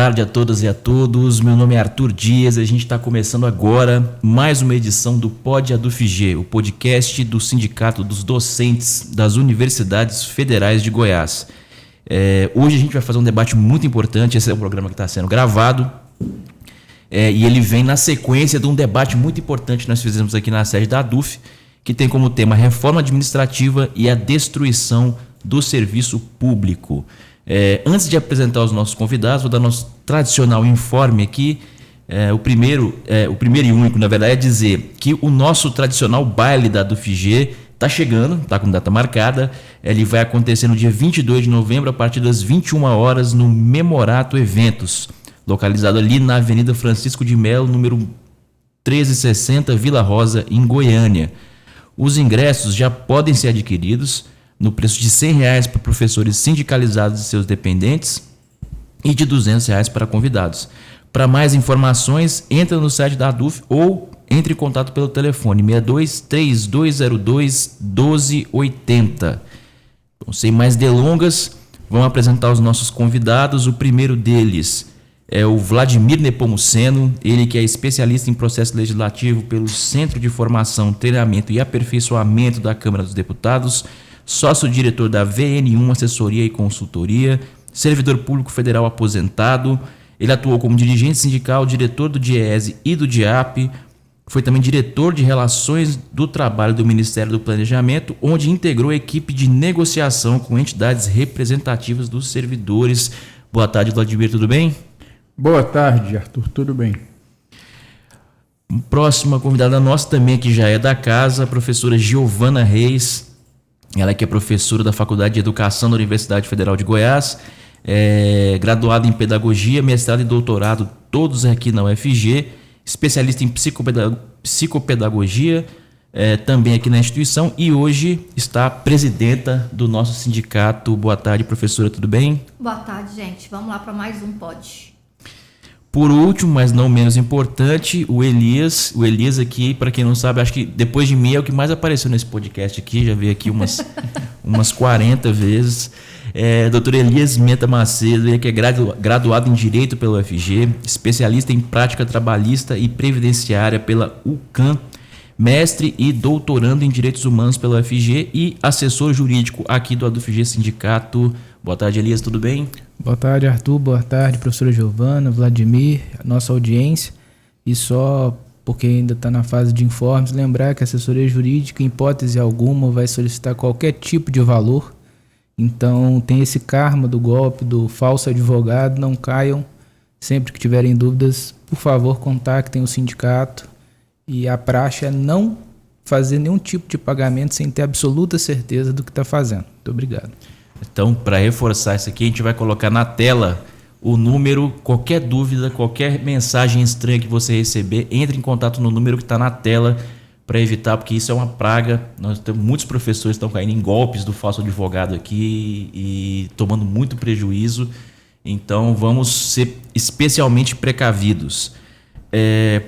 tarde a todas e a todos, meu nome é Arthur Dias e a gente está começando agora mais uma edição do Pod ADUFG, o podcast do Sindicato dos Docentes das Universidades Federais de Goiás. Hoje a gente vai fazer um debate muito importante, esse é um programa que está sendo gravado e ele vem na sequência de um debate muito importante que nós fizemos aqui na sede da ADUF, que tem como tema reforma administrativa e a destruição do serviço público. Antes de apresentar os nossos convidados, vou dar nosso tradicional informe aqui. O primeiro e único, na verdade, é dizer que o nosso tradicional baile da ADUFG está chegando, está com data marcada. Ele vai acontecer no dia 22 de novembro, a partir das 21 horas, no Memorato Eventos, localizado ali na Avenida Francisco de Melo, número 1360, Vila Rosa, em Goiânia. Os ingressos já podem ser adquiridos no preço de R$100 para professores sindicalizados e seus dependentes e de R$200 para convidados. Para mais informações, entra no site da ADUF ou entre em contato pelo telefone 62-3202-1280. Então, sem mais delongas, vamos apresentar os nossos convidados. O primeiro deles é o Vladimir Nepomuceno, ele que é especialista em processo legislativo pelo Centro de Formação, Treinamento e Aperfeiçoamento da Câmara dos Deputados, sócio-diretor da VN1 Assessoria e Consultoria, servidor público federal aposentado. Ele atuou como dirigente sindical, diretor do DIEESE e do DIAP, foi também diretor de Relações do Trabalho do Ministério do Planejamento, onde integrou a equipe de negociação com entidades representativas dos servidores. Boa tarde, Vladimir, tudo bem? Boa tarde, Arthur, tudo bem. Próxima convidada nossa também, que já é da casa, a professora Giovana Reis. Ela que é professora da Faculdade de Educação da Universidade Federal de Goiás, graduada em Pedagogia, mestrado e doutorado, todos aqui na UFG, especialista em psicopedagogia, também aqui na instituição, e hoje está presidenta do nosso sindicato. Boa tarde, professora, tudo bem? Boa tarde, gente. Vamos lá para mais um pod. Por último, mas não menos importante, o Elias. O Elias aqui, para quem não sabe, acho que depois de mim é o que mais apareceu nesse podcast aqui. Já veio aqui umas 40 vezes. Dr. Elias Menta Macedo, ele que é graduado em Direito pela UFG, especialista em Prática Trabalhista e Previdenciária pela UCAM, mestre e doutorando em Direitos Humanos pela UFG e assessor jurídico aqui do ADUFG Sindicato. Boa tarde, Elias, tudo bem? Boa tarde, Arthur. Boa tarde, professora Giovana, Vladimir, nossa audiência. E só porque ainda está na fase de informes, lembrar que a assessoria jurídica, em hipótese alguma, vai solicitar qualquer tipo de valor. Então, tem esse karma do golpe, do falso advogado, não caiam. Sempre que tiverem dúvidas, por favor, contactem o sindicato. E a praxe é não fazer nenhum tipo de pagamento sem ter absoluta certeza do que está fazendo. Muito obrigado. Então, para reforçar isso aqui, a gente vai colocar na tela o número. Qualquer dúvida, qualquer mensagem estranha que você receber, entre em contato no número que está na tela para evitar, porque isso é uma praga. Nós temos muitos professores que estão caindo em golpes do falso advogado aqui e tomando muito prejuízo. Então, vamos ser especialmente precavidos.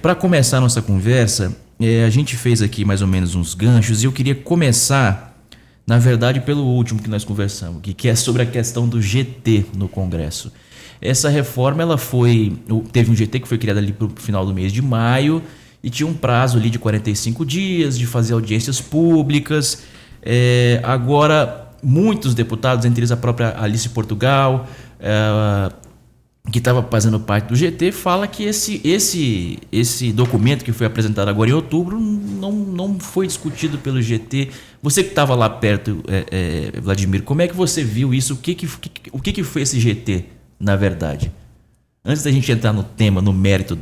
Para começar a nossa conversa, a gente fez aqui mais ou menos uns ganchos e eu queria começar, na verdade, pelo último que nós conversamos, que é sobre a questão do GT no Congresso. Essa reforma, teve um GT que foi criado ali para o final do mês de maio e tinha um prazo ali de 45 dias de fazer audiências públicas. Agora, muitos deputados, entre eles a própria Alice Portugal, que estava fazendo parte do GT, fala que esse documento que foi apresentado agora em outubro não foi discutido pelo GT. Você que estava lá perto, Vladimir, como é que você viu isso? O que foi esse GT, na verdade? Antes da gente entrar no tema, no mérito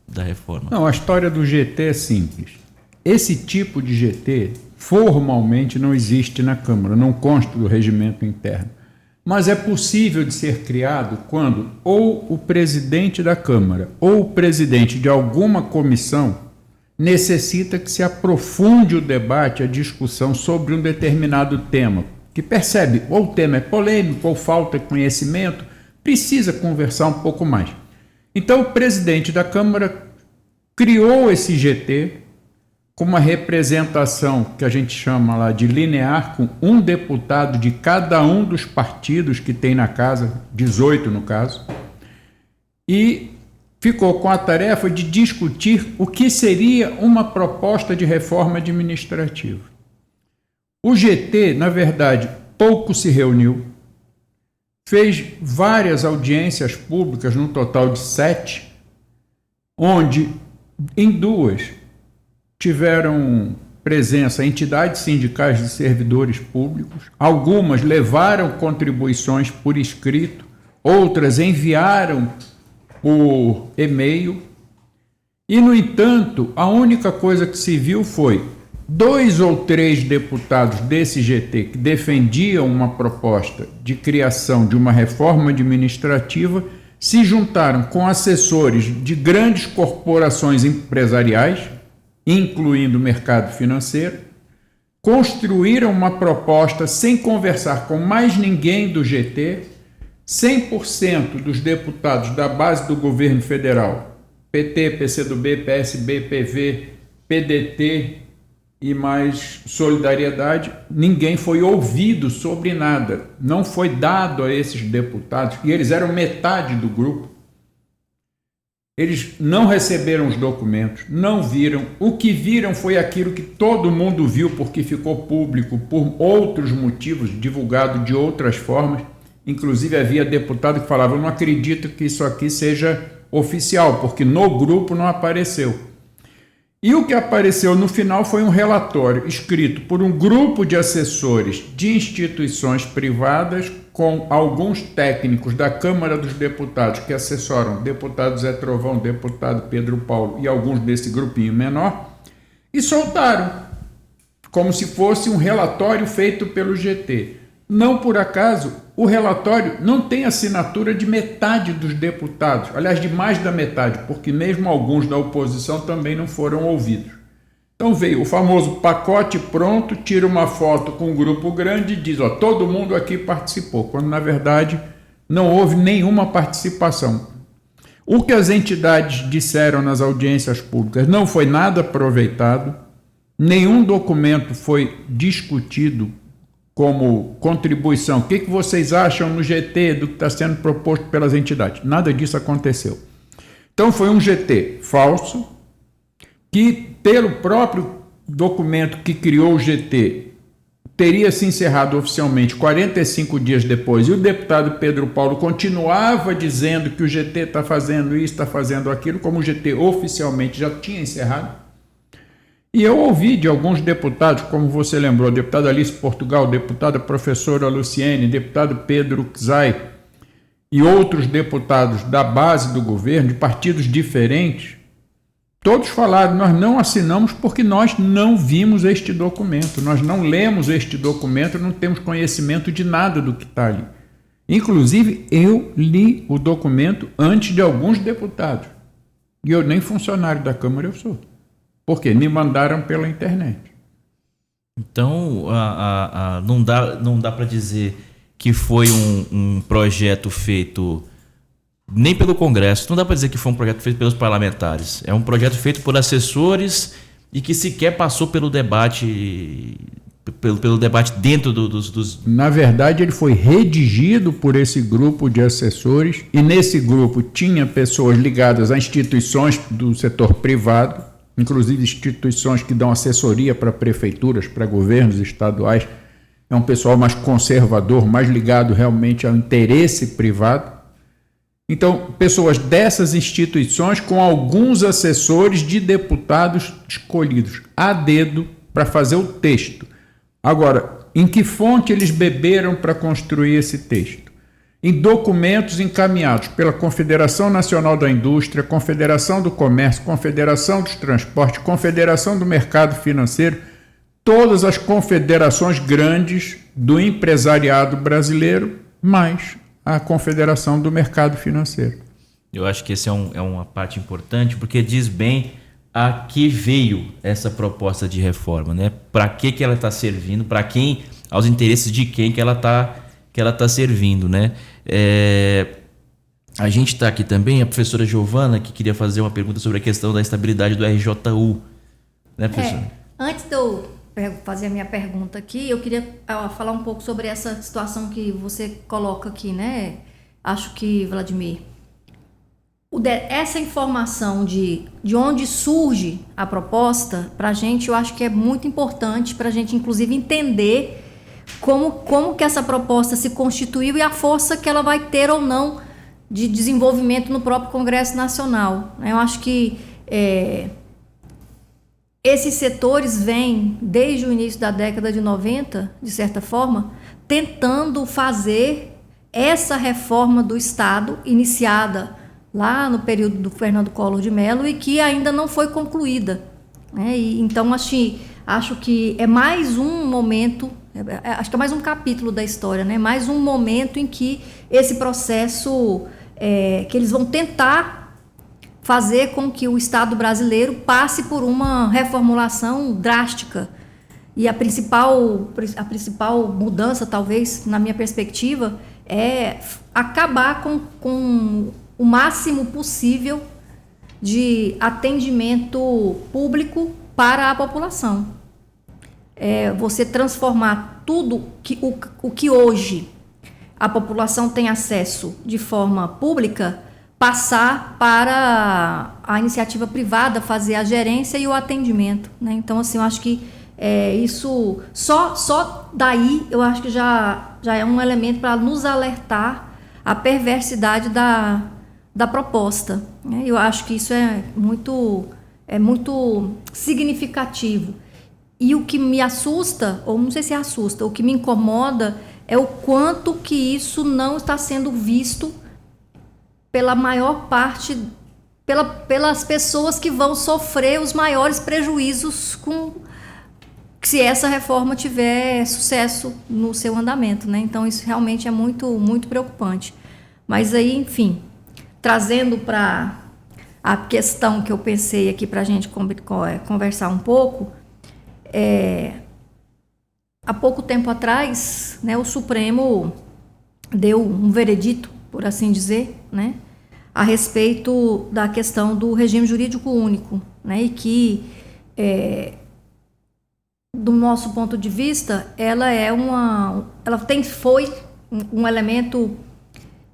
da reforma. Não, a história do GT é simples. Esse tipo de GT formalmente não existe na Câmara, não consta do regimento interno. Mas é possível de ser criado quando ou o presidente da Câmara ou o presidente de alguma comissão necessita que se aprofunde o debate, a discussão sobre um determinado tema, que percebe ou o tema é polêmico ou falta conhecimento, precisa conversar um pouco mais. Então o presidente da Câmara criou esse GT com uma representação que a gente chama lá de linear, com um deputado de cada um dos partidos que tem na casa, 18 no caso, e ficou com a tarefa de discutir o que seria uma proposta de reforma administrativa. O GT, na verdade, pouco se reuniu, fez várias audiências públicas, no total de 7, onde em 2 tiveram presença entidades sindicais de servidores públicos, algumas levaram contribuições por escrito, outras enviaram por e-mail, e, no entanto, a única coisa que se viu foi 2 ou 3 deputados desse GT que defendiam uma proposta de criação de uma reforma administrativa se juntaram com assessores de grandes corporações empresariais, incluindo o mercado financeiro, construíram uma proposta sem conversar com mais ninguém do GT. 100% dos deputados da base do governo federal, PT, PCdoB, PSB, PV, PDT e mais Solidariedade, ninguém foi ouvido sobre nada. Não foi dado a esses deputados, e eles eram metade do grupo. Eles não receberam os documentos, não viram. O que viram foi aquilo que todo mundo viu, porque ficou público por outros motivos, divulgado de outras formas. Inclusive havia deputado que falava: eu não acredito que isso aqui seja oficial, porque no grupo não apareceu. E o que apareceu no final foi um relatório escrito por um grupo de assessores de instituições privadas, com alguns técnicos da Câmara dos Deputados que assessoram deputado Zé Trovão, deputado Pedro Paulo e alguns desse grupinho menor, e soltaram, como se fosse um relatório feito pelo GT. Não por acaso, o relatório não tem assinatura de metade dos deputados, aliás, de mais da metade, porque mesmo alguns da oposição também não foram ouvidos. Então veio o famoso pacote pronto, tira uma foto com um grupo grande e diz: ó, todo mundo aqui participou, quando na verdade não houve nenhuma participação. O que as entidades disseram nas audiências públicas não foi nada aproveitado, nenhum documento foi discutido como contribuição. O que vocês acham no GT do que está sendo proposto pelas entidades? Nada disso aconteceu. Então foi um GT falso, que pelo próprio documento que criou o GT teria se encerrado oficialmente 45 dias depois, e o deputado Pedro Paulo continuava dizendo que o GT está fazendo isso, está fazendo aquilo, como o GT oficialmente já tinha encerrado. E eu ouvi de alguns deputados, como você lembrou, deputada Alice Portugal, deputada professora Luciene, deputado Pedro Czai e outros deputados da base do governo, de partidos diferentes, todos falaram: nós não assinamos porque nós não vimos este documento, nós não lemos este documento, não temos conhecimento de nada do que está ali. Inclusive, eu li o documento antes de alguns deputados, e eu nem funcionário da Câmara eu sou. Porque me mandaram pela internet. Então, não dá para dizer que foi um projeto feito nem pelo Congresso, não dá para dizer que foi um projeto feito pelos parlamentares. É um projeto feito por assessores e que sequer passou pelo debate, pelo debate dentro dos... Na verdade, ele foi redigido por esse grupo de assessores, e nesse grupo tinha pessoas ligadas a instituições do setor privado, inclusive instituições que dão assessoria para prefeituras, para governos estaduais. É um pessoal mais conservador, mais ligado realmente ao interesse privado. Então, pessoas dessas instituições com alguns assessores de deputados escolhidos a dedo para fazer o texto. Agora, em que fonte eles beberam para construir esse texto? Em documentos encaminhados pela Confederação Nacional da Indústria, Confederação do Comércio, Confederação dos Transportes, Confederação do Mercado Financeiro, todas as confederações grandes do empresariado brasileiro, mais a Confederação do Mercado Financeiro. Eu acho que essa é uma parte importante, porque diz bem a que veio essa proposta de reforma, né? Para que ela está servindo, para quem, aos interesses de quem que ela está servindo, né? A gente está aqui também, a professora Giovana, que queria fazer uma pergunta sobre a questão da estabilidade do RJU, né, professora? Antes de eu fazer a minha pergunta aqui, eu queria falar um pouco sobre essa situação que você coloca aqui, né? Acho que, Vladimir, essa informação de onde surge a proposta, para a gente, eu acho que é muito importante para a gente, inclusive, entender como que essa proposta se constituiu e a força que ela vai ter ou não de desenvolvimento no próprio Congresso Nacional. Eu acho que esses setores vêm, desde o início da década de 90, de certa forma, tentando fazer essa reforma do Estado, iniciada lá no período do Fernando Collor de Mello e que ainda não foi concluída. Então, acho que é mais um momento, acho que é mais um capítulo da história, mais um momento em que esse processo, que eles vão tentar fazer com que o Estado brasileiro passe por uma reformulação drástica. E a principal mudança, talvez, na minha perspectiva, é acabar com o máximo possível de atendimento público para a população. Você transformar tudo o que hoje a população tem acesso de forma pública, passar para a iniciativa privada fazer a gerência e o atendimento. Então, assim, eu acho que isso, só daí, eu acho que já é um elemento para nos alertar a perversidade da proposta. Eu acho que isso é muito significativo. E o que me assusta, ou não sei se assusta, o que me incomoda é o quanto que isso não está sendo visto pela maior parte, pelas pessoas que vão sofrer os maiores prejuízos se essa reforma tiver sucesso no seu andamento. Então, isso realmente é muito, muito preocupante. Mas aí, enfim, trazendo para a questão que eu pensei aqui para a gente conversar um pouco, há pouco tempo atrás, o Supremo deu um veredito, por assim dizer, a respeito da questão do regime jurídico único, e que, do nosso ponto de vista, foi um elemento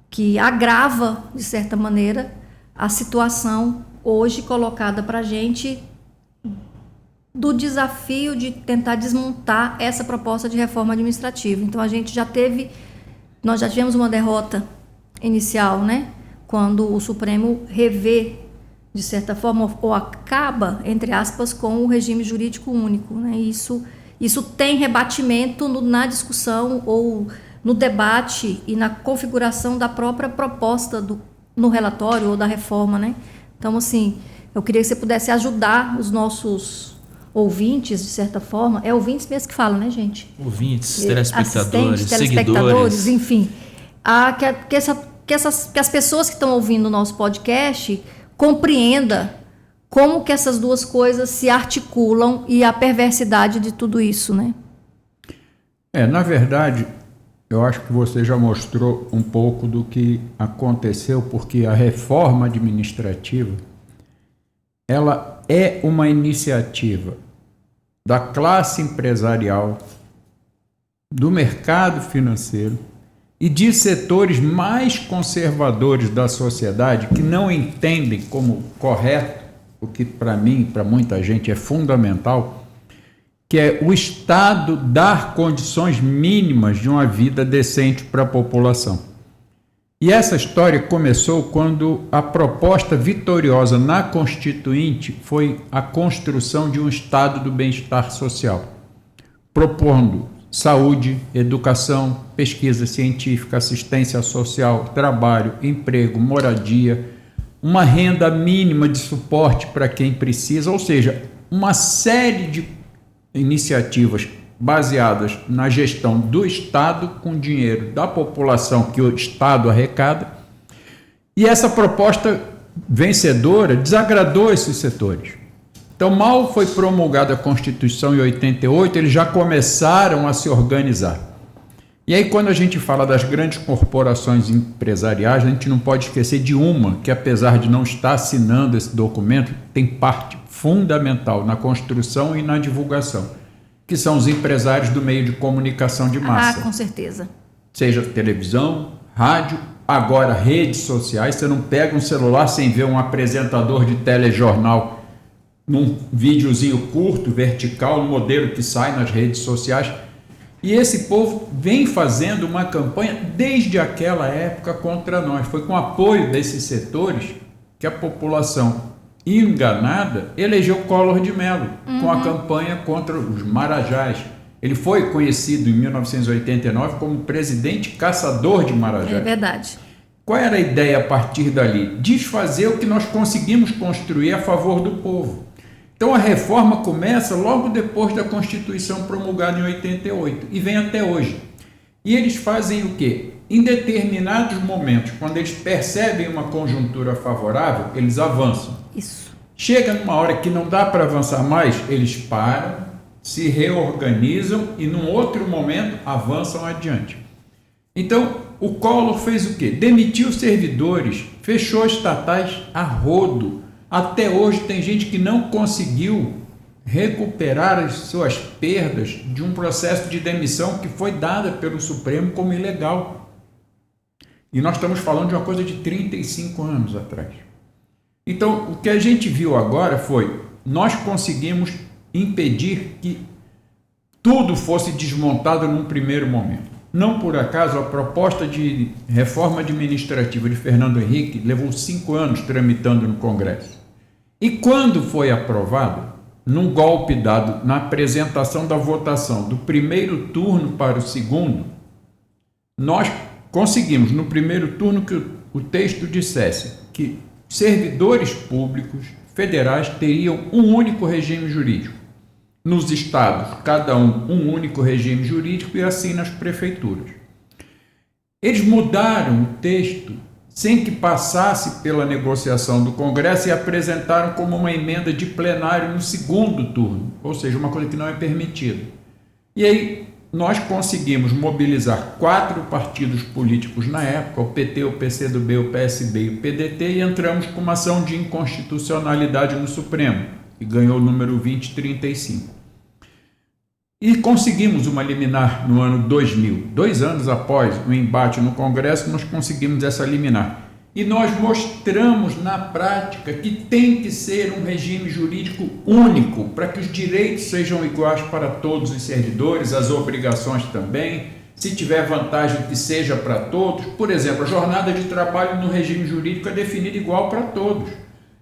que agrava, de certa maneira, a situação hoje colocada para a gente do desafio de tentar desmontar essa proposta de reforma administrativa. Então, nós já tivemos uma derrota inicial, quando o Supremo revê, de certa forma, ou acaba, entre aspas, com o regime jurídico único. Isso tem rebatimento na discussão ou no debate e na configuração da própria proposta no relatório ou da reforma. Então, assim, eu queria que você pudesse ajudar os nossos ouvintes, de certa forma. É ouvintes mesmo que falam, gente? Ouvintes, telespectadores, telespectadores, enfim. Que as pessoas que estão ouvindo o nosso podcast compreenda como que essas duas coisas se articulam e a perversidade de tudo isso, Na verdade, eu acho que você já mostrou um pouco do que aconteceu, porque a reforma administrativa, ela é uma iniciativa da classe empresarial, do mercado financeiro e de setores mais conservadores da sociedade que não entendem como correto, o que para mim, para muita gente é fundamental, que é o Estado dar condições mínimas de uma vida decente para a população. E essa história começou quando a proposta vitoriosa na Constituinte foi a construção de um Estado do bem-estar social, propondo saúde, educação, pesquisa científica, assistência social, trabalho, emprego, moradia, uma renda mínima de suporte para quem precisa, ou seja, uma série de iniciativas baseadas na gestão do Estado com dinheiro da população que o Estado arrecada. E essa proposta vencedora desagradou esses setores. Então, mal foi promulgada a Constituição em 88, eles já começaram a se organizar. E aí, quando a gente fala das grandes corporações empresariais, a gente não pode esquecer de uma que, apesar de não estar assinando esse documento, tem parte fundamental na construção e na divulgação, que são os empresários do meio de comunicação de massa. Com certeza. Seja televisão, rádio, agora redes sociais. Você não pega um celular sem ver um apresentador de telejornal num videozinho curto, vertical, no modelo que sai nas redes sociais. E esse povo vem fazendo uma campanha desde aquela época contra nós. Foi com o apoio desses setores que a população enganada elegeu Collor de Mello, com a campanha contra os Marajás. Ele foi conhecido em 1989 como presidente caçador de Marajás. É verdade. Qual era a ideia a partir dali? Desfazer o que nós conseguimos construir a favor do povo. Então a reforma começa logo depois da Constituição promulgada em 88 e vem até hoje. E eles fazem o quê? Em determinados momentos, quando eles percebem uma conjuntura favorável, eles avançam. Isso. Chega numa hora que não dá para avançar mais, eles param, se reorganizam e num outro momento avançam adiante. Então, o Collor fez o quê? Demitiu servidores, fechou estatais a rodo. Até hoje tem gente que não conseguiu recuperar as suas perdas de um processo de demissão que foi dada pelo Supremo como ilegal. E nós estamos falando de uma coisa de 35 anos atrás. Então, o que a gente viu agora foi, nós conseguimos impedir que tudo fosse desmontado num primeiro momento. Não por acaso, a proposta de reforma administrativa de Fernando Henrique levou 5 anos tramitando no Congresso. E quando foi aprovado, num golpe dado na apresentação da votação do primeiro turno para o segundo, nós conseguimos no primeiro turno que o texto dissesse que servidores públicos federais teriam um único regime jurídico. Nos estados, cada um único regime jurídico e assim nas prefeituras. Eles mudaram o texto sem que passasse pela negociação do Congresso e apresentaram como uma emenda de plenário no segundo turno, ou seja, uma coisa que não é permitida. E aí nós conseguimos mobilizar 4 partidos políticos na época, o PT, o PCdoB, o PSB e o PDT, e entramos com uma ação de inconstitucionalidade no Supremo, que ganhou o número 2035. E conseguimos uma liminar no ano 2000. 2 anos após o embate no Congresso, nós conseguimos essa liminar. E nós mostramos na prática que tem que ser um regime jurídico único, para que os direitos sejam iguais para todos os servidores, as obrigações também. Se tiver vantagem, que seja para todos. Por exemplo, a jornada de trabalho no regime jurídico é definida igual para todos.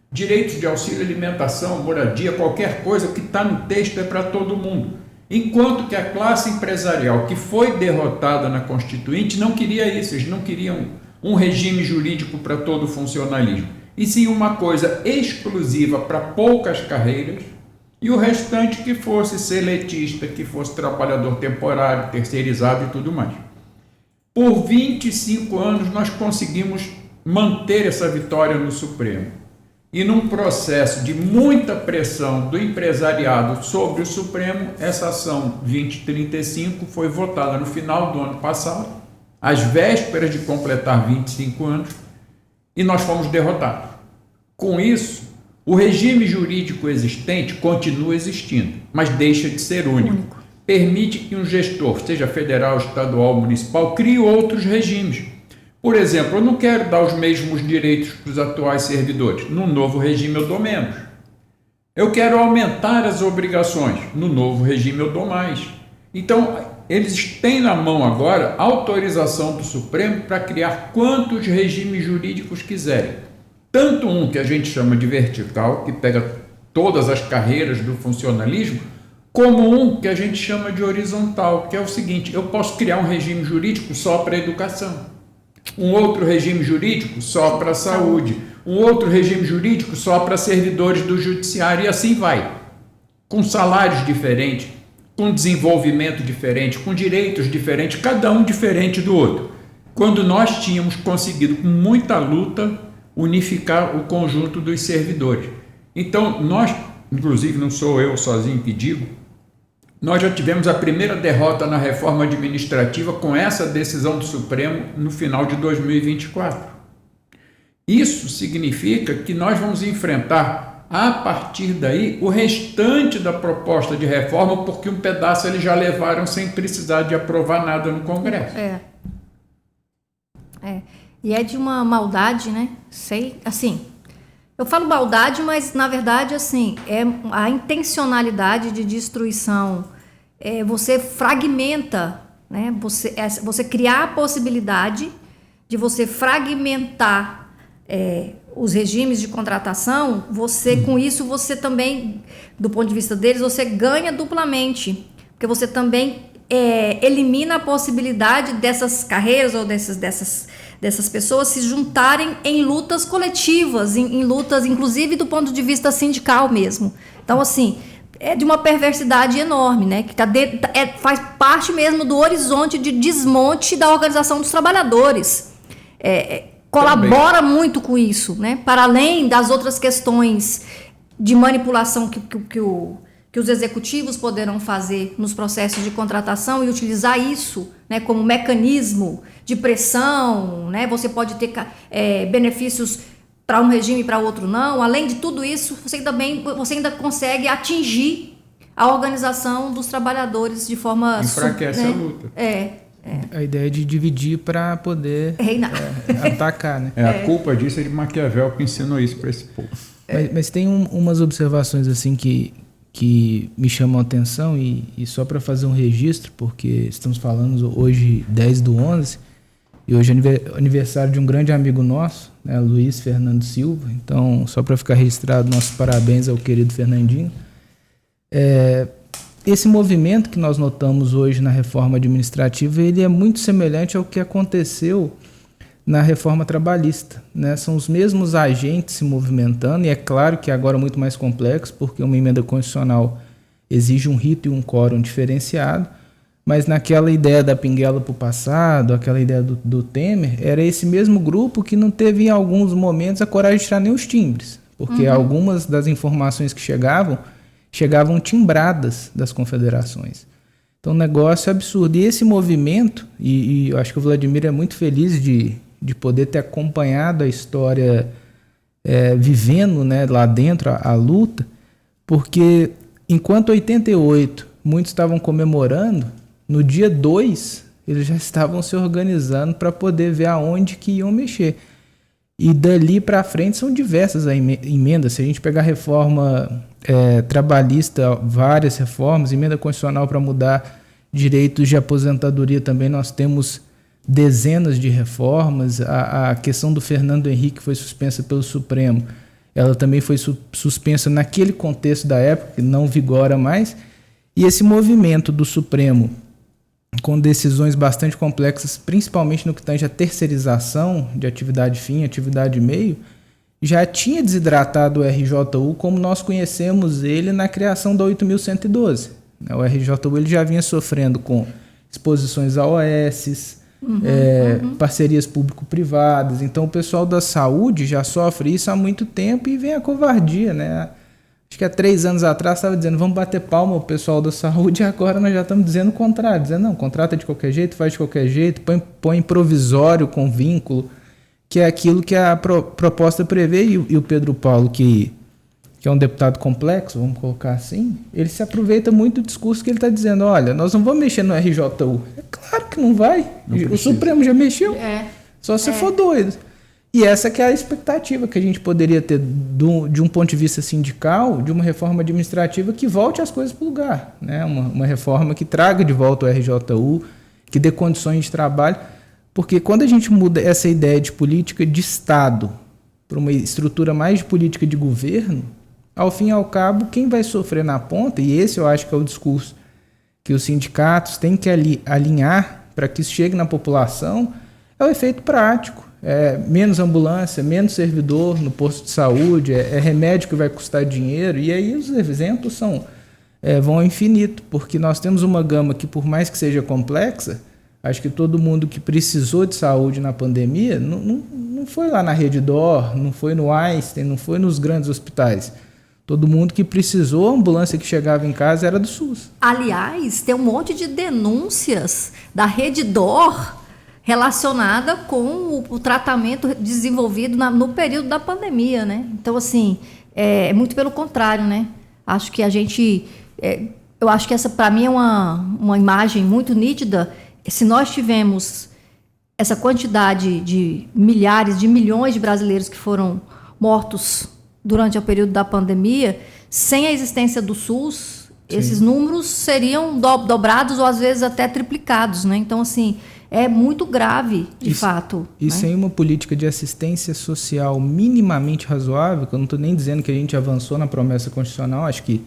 Direitos de auxílio alimentação, moradia, qualquer coisa que está no texto é para todo mundo. Enquanto que a classe empresarial que foi derrotada na Constituinte não queria isso, eles não queriam um regime jurídico para todo o funcionalismo, e sim uma coisa exclusiva para poucas carreiras e o restante que fosse seletista, que fosse trabalhador temporário, terceirizado e tudo mais. Por 25 anos nós conseguimos manter essa vitória no Supremo. E num processo de muita pressão do empresariado sobre o Supremo, essa ação 2035 foi votada no final do ano passado, às vésperas de completar 25 anos, e nós fomos derrotados. Com isso, o regime jurídico existente continua existindo, mas deixa de ser único. Permite que um gestor, seja federal, estadual, municipal, crie outros regimes. Por exemplo, eu não quero dar os mesmos direitos para os atuais servidores. No novo regime eu dou menos. Eu quero aumentar as obrigações. No novo regime eu dou mais. Então, eles têm na mão agora a autorização do Supremo para criar quantos regimes jurídicos quiserem. Tanto um que a gente chama de vertical, que pega todas as carreiras do funcionalismo, como um que a gente chama de horizontal, que é o seguinte: eu posso criar um regime jurídico só para a educação, um outro regime jurídico só para a saúde, um outro regime jurídico só para servidores do judiciário, e assim vai, com salários diferentes, com desenvolvimento diferente, com direitos diferentes, cada um diferente do outro, quando nós tínhamos conseguido, com muita luta, unificar o conjunto dos servidores. Então, nós, inclusive não sou eu sozinho que digo, nós já tivemos a primeira derrota na reforma administrativa com essa decisão do Supremo no final de 2024. Isso significa que nós vamos enfrentar, a partir daí, o restante da proposta de reforma, porque um pedaço eles já levaram sem precisar de aprovar nada no Congresso. E é de uma maldade, né? Assim, eu falo maldade, mas na verdade, assim, é a intencionalidade de destruição. Você fragmenta, né? Você criar a possibilidade de você fragmentar os regimes de contratação. Com isso, você também, do ponto de vista deles, você ganha duplamente, porque você também elimina a possibilidade dessas carreiras ou dessas pessoas se juntarem em lutas coletivas, em lutas, inclusive do ponto de vista sindical mesmo. Então, assim, é de uma perversidade enorme, né? Que faz parte mesmo do horizonte de desmonte da organização dos trabalhadores. Colabora muito com isso, né? Para além das outras questões de manipulação que os executivos poderão fazer nos processos de contratação e utilizar isso, né, como mecanismo de pressão, né? Você pode ter benefícios para um regime e para outro não. Além de tudo isso, você ainda consegue atingir a organização dos trabalhadores de forma... Enfraquece a luta. A ideia é de dividir para poder atacar, né? A culpa disso é de Maquiavel, que ensinou isso para esse povo. Mas tem umas observações assim que me chamam a atenção e só para fazer um registro, porque estamos falando hoje 10/11 e hoje é aniversário de um grande amigo nosso, né, Luiz Fernando Silva. Então, só para ficar registrado, nossos parabéns ao querido Fernandinho. Esse movimento que nós notamos hoje na reforma administrativa, ele é muito semelhante ao que aconteceu na reforma trabalhista, né? São os mesmos agentes se movimentando, e é claro que agora é muito mais complexo, porque uma emenda constitucional exige um rito e um quórum diferenciado, mas naquela ideia da pinguela para o passado, aquela ideia do Temer, era esse mesmo grupo que não teve em alguns momentos a coragem de tirar nem os timbres, porque algumas das informações que chegavam timbradas das confederações. Então o negócio é absurdo. E esse movimento, e eu acho que o Vladimir é muito feliz de poder ter acompanhado a história vivendo, né, lá dentro a luta, porque enquanto 88 muitos estavam comemorando, no dia 2 eles já estavam se organizando para poder ver aonde que iam mexer. E dali para frente são diversas emendas. Se a gente pegar a reforma trabalhista, várias reformas, emenda constitucional para mudar direitos de aposentadoria também, nós temos dezenas de reformas. A questão do Fernando Henrique foi suspensa pelo Supremo. Ela também foi suspensa naquele contexto da época, que não vigora mais. E esse movimento do Supremo, com decisões bastante complexas, principalmente no que tange a terceirização de atividade fim, atividade meio, já tinha desidratado o RJU como nós conhecemos ele na criação da 8.112. O RJU ele já vinha sofrendo com exposições a OS, parcerias público-privadas. Então o pessoal da saúde já sofre isso há muito tempo e vem a covardia, né? Acho que há 3 anos atrás estava dizendo vamos bater palma ao pessoal da saúde, e agora nós já estamos dizendo o contrário, dizendo não, contrata de qualquer jeito, faz de qualquer jeito, põe provisório com vínculo, que é aquilo que a proposta prevê. E o Pedro Paulo, que é um deputado complexo, vamos colocar assim, ele se aproveita muito do discurso que ele está dizendo, olha, nós não vamos mexer no RJU. É claro que não vai, o Supremo já mexeu, só se for doido. E essa que é a expectativa que a gente poderia ter de um ponto de vista sindical, de uma reforma administrativa que volte as coisas para o lugar, né? Uma reforma que traga de volta o RJU, que dê condições de trabalho, porque quando a gente muda essa ideia de política de Estado para uma estrutura mais de política de governo, ao fim e ao cabo, quem vai sofrer na ponta, e esse eu acho que é o discurso que os sindicatos têm que alinhar para que isso chegue na população, é o efeito prático. Menos ambulância, menos servidor no posto de saúde, remédio que vai custar dinheiro, e aí os exemplos vão ao infinito, porque nós temos uma gama que, por mais que seja complexa, acho que todo mundo que precisou de saúde na pandemia não foi lá na Redditor, não foi no Einstein, não foi nos grandes hospitais. Todo mundo que precisou, a ambulância que chegava em casa era do SUS. Aliás, tem um monte de denúncias da Redditor relacionada com o tratamento desenvolvido no período da pandemia, né? Então, assim, é muito pelo contrário, né? Acho que eu acho que essa, para mim, é uma imagem muito nítida. Se nós tivemos essa quantidade de milhares, de milhões de brasileiros que foram mortos durante o período da pandemia, sem a existência do SUS, esses números seriam dobrados ou às vezes até triplicados, né? Então, assim, é muito grave, de fato. E né? sem uma política de assistência social minimamente razoável, que eu não estou nem dizendo que a gente avançou na promessa constitucional, acho que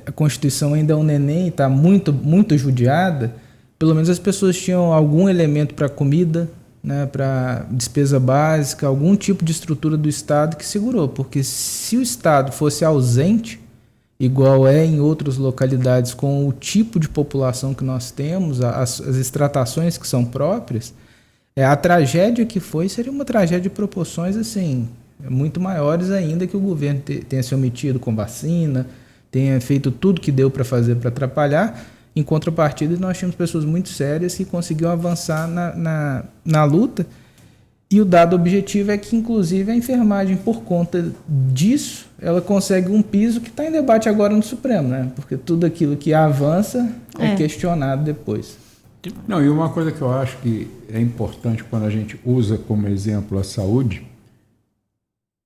a Constituição ainda é um neném e está muito, muito judiada. Pelo menos as pessoas tinham algum elemento para comida, né, para despesa básica, algum tipo de estrutura do Estado que segurou. Porque se o Estado fosse ausente, igual é em outras localidades, com o tipo de população que nós temos, as extratações que são próprias, a tragédia que foi seria uma tragédia de proporções assim, muito maiores ainda, que o governo tenha se omitido com vacina, tenha feito tudo que deu para fazer para atrapalhar. Em contrapartida, nós tínhamos pessoas muito sérias que conseguiam avançar na luta. E o dado objetivo é que, inclusive, a enfermagem, por conta disso, ela consegue um piso que está em debate agora no Supremo, né? Porque tudo aquilo que avança é questionado depois. Não, e uma coisa que eu acho que é importante quando a gente usa como exemplo a saúde,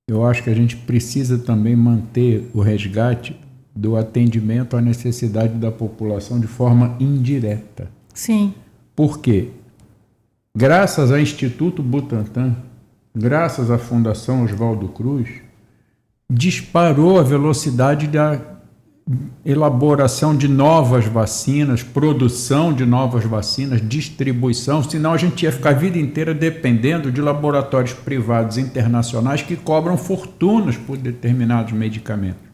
eu acho que a gente precisa também manter o resgate do atendimento à necessidade da população de forma indireta. Sim. Por quê? Graças ao Instituto Butantan, graças à Fundação Oswaldo Cruz, disparou a velocidade da elaboração de novas vacinas, produção de novas vacinas, distribuição, senão a gente ia ficar a vida inteira dependendo de laboratórios privados internacionais que cobram fortunas por determinados medicamentos.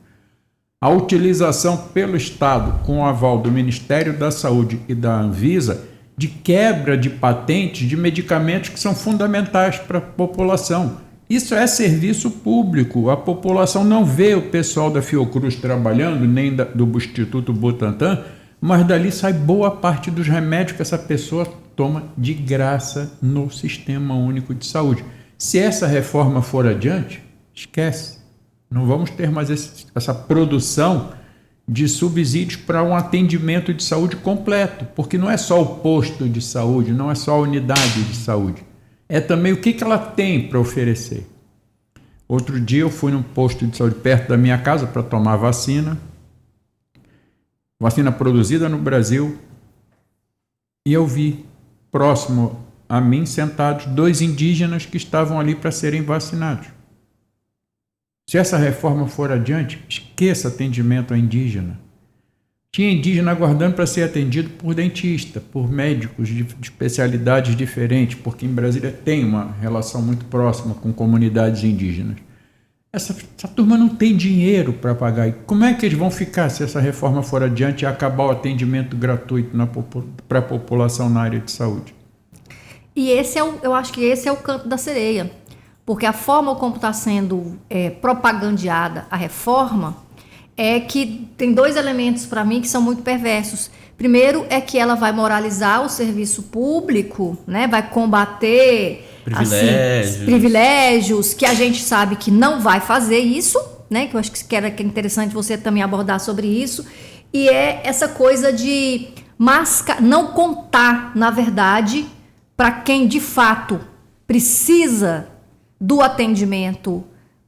A utilização pelo Estado, com o aval do Ministério da Saúde e da Anvisa, de quebra de patentes de medicamentos que são fundamentais para a população. Isso é serviço público. A população não vê o pessoal da Fiocruz trabalhando, nem do Instituto Butantan, mas dali sai boa parte dos remédios que essa pessoa toma de graça no Sistema Único de Saúde. Se essa reforma for adiante, esquece. Não vamos ter mais essa produção de subsídios para um atendimento de saúde completo, porque não é só o posto de saúde, não é só a unidade de saúde, é também o que ela tem para oferecer. Outro dia eu fui num posto de saúde perto da minha casa para tomar vacina produzida no Brasil, e eu vi próximo a mim sentados 2 indígenas que estavam ali para serem vacinados. Se essa reforma for adiante, esqueça atendimento a indígena. Tinha indígena aguardando para ser atendido por dentista, por médicos de especialidades diferentes, porque em Brasília tem uma relação muito próxima com comunidades indígenas. Essa turma não tem dinheiro para pagar. E como é que eles vão ficar se essa reforma for adiante e acabar o atendimento gratuito para a população na área de saúde? E eu acho que esse é o canto da sereia. Porque a forma como está sendo propagandeada a reforma é que tem 2 elementos para mim que são muito perversos. Primeiro é que ela vai moralizar o serviço público, né? Vai combater privilégios, que a gente sabe que não vai fazer isso, né? Que eu acho que é interessante você também abordar sobre isso. E é essa coisa de não contar, na verdade, para quem de fato precisa do atendimento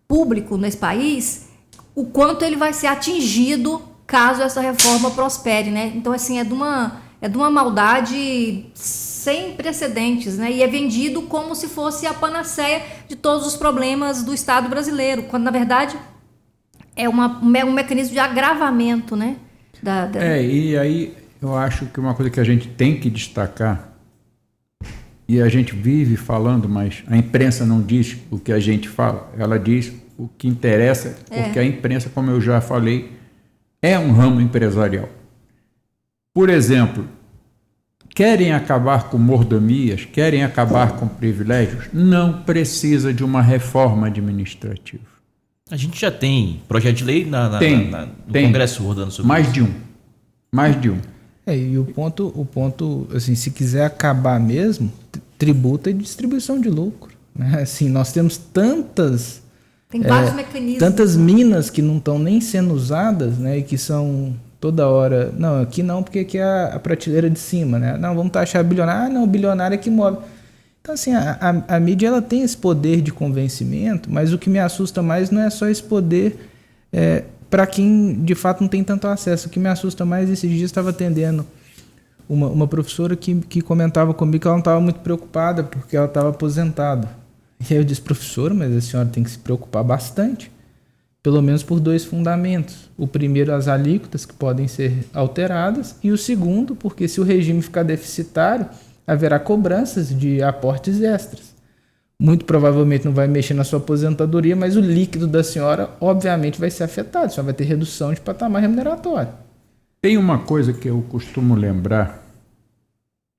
público nesse país, o quanto ele vai ser atingido caso essa reforma prospere, né? Então, assim, é de uma maldade sem precedentes, né? E é vendido como se fosse a panaceia de todos os problemas do Estado brasileiro, quando, na verdade, é um mecanismo de agravamento, né? E aí eu acho que uma coisa que a gente tem que destacar, e a gente vive falando, mas a imprensa não diz o que a gente fala, ela diz o que interessa, porque a imprensa, como eu já falei, é um ramo empresarial. Por exemplo, querem acabar com mordomias, querem acabar com privilégios, não precisa de uma reforma administrativa. A gente já tem projeto de lei no Congresso rodando sobre isso. Mais de um. E o ponto, assim, se quiser acabar mesmo, tributa e distribuição de lucro, né? Assim, nós temos tem vários mecanismos, tantas minas que não estão nem sendo usadas, né? E que são toda hora. Não, aqui não, porque aqui é a prateleira de cima, né? Não, vamos taxar bilionário. Ah, não, bilionário é que move. Então, assim, a mídia ela tem esse poder de convencimento, mas o que me assusta mais não é só esse poder para quem, de fato, não tem tanto acesso. O que me assusta mais, esses dias estava atendendo uma professora que comentava comigo que ela não estava muito preocupada porque ela estava aposentada. E aí eu disse, professora, mas a senhora tem que se preocupar bastante, pelo menos por 2 fundamentos. O primeiro, as alíquotas que podem ser alteradas, e o segundo, porque se o regime ficar deficitário, haverá cobranças de aportes extras. Muito provavelmente não vai mexer na sua aposentadoria, mas o líquido da senhora, obviamente, vai ser afetado. A senhora vai ter redução de patamar remuneratório. Tem uma coisa que eu costumo lembrar,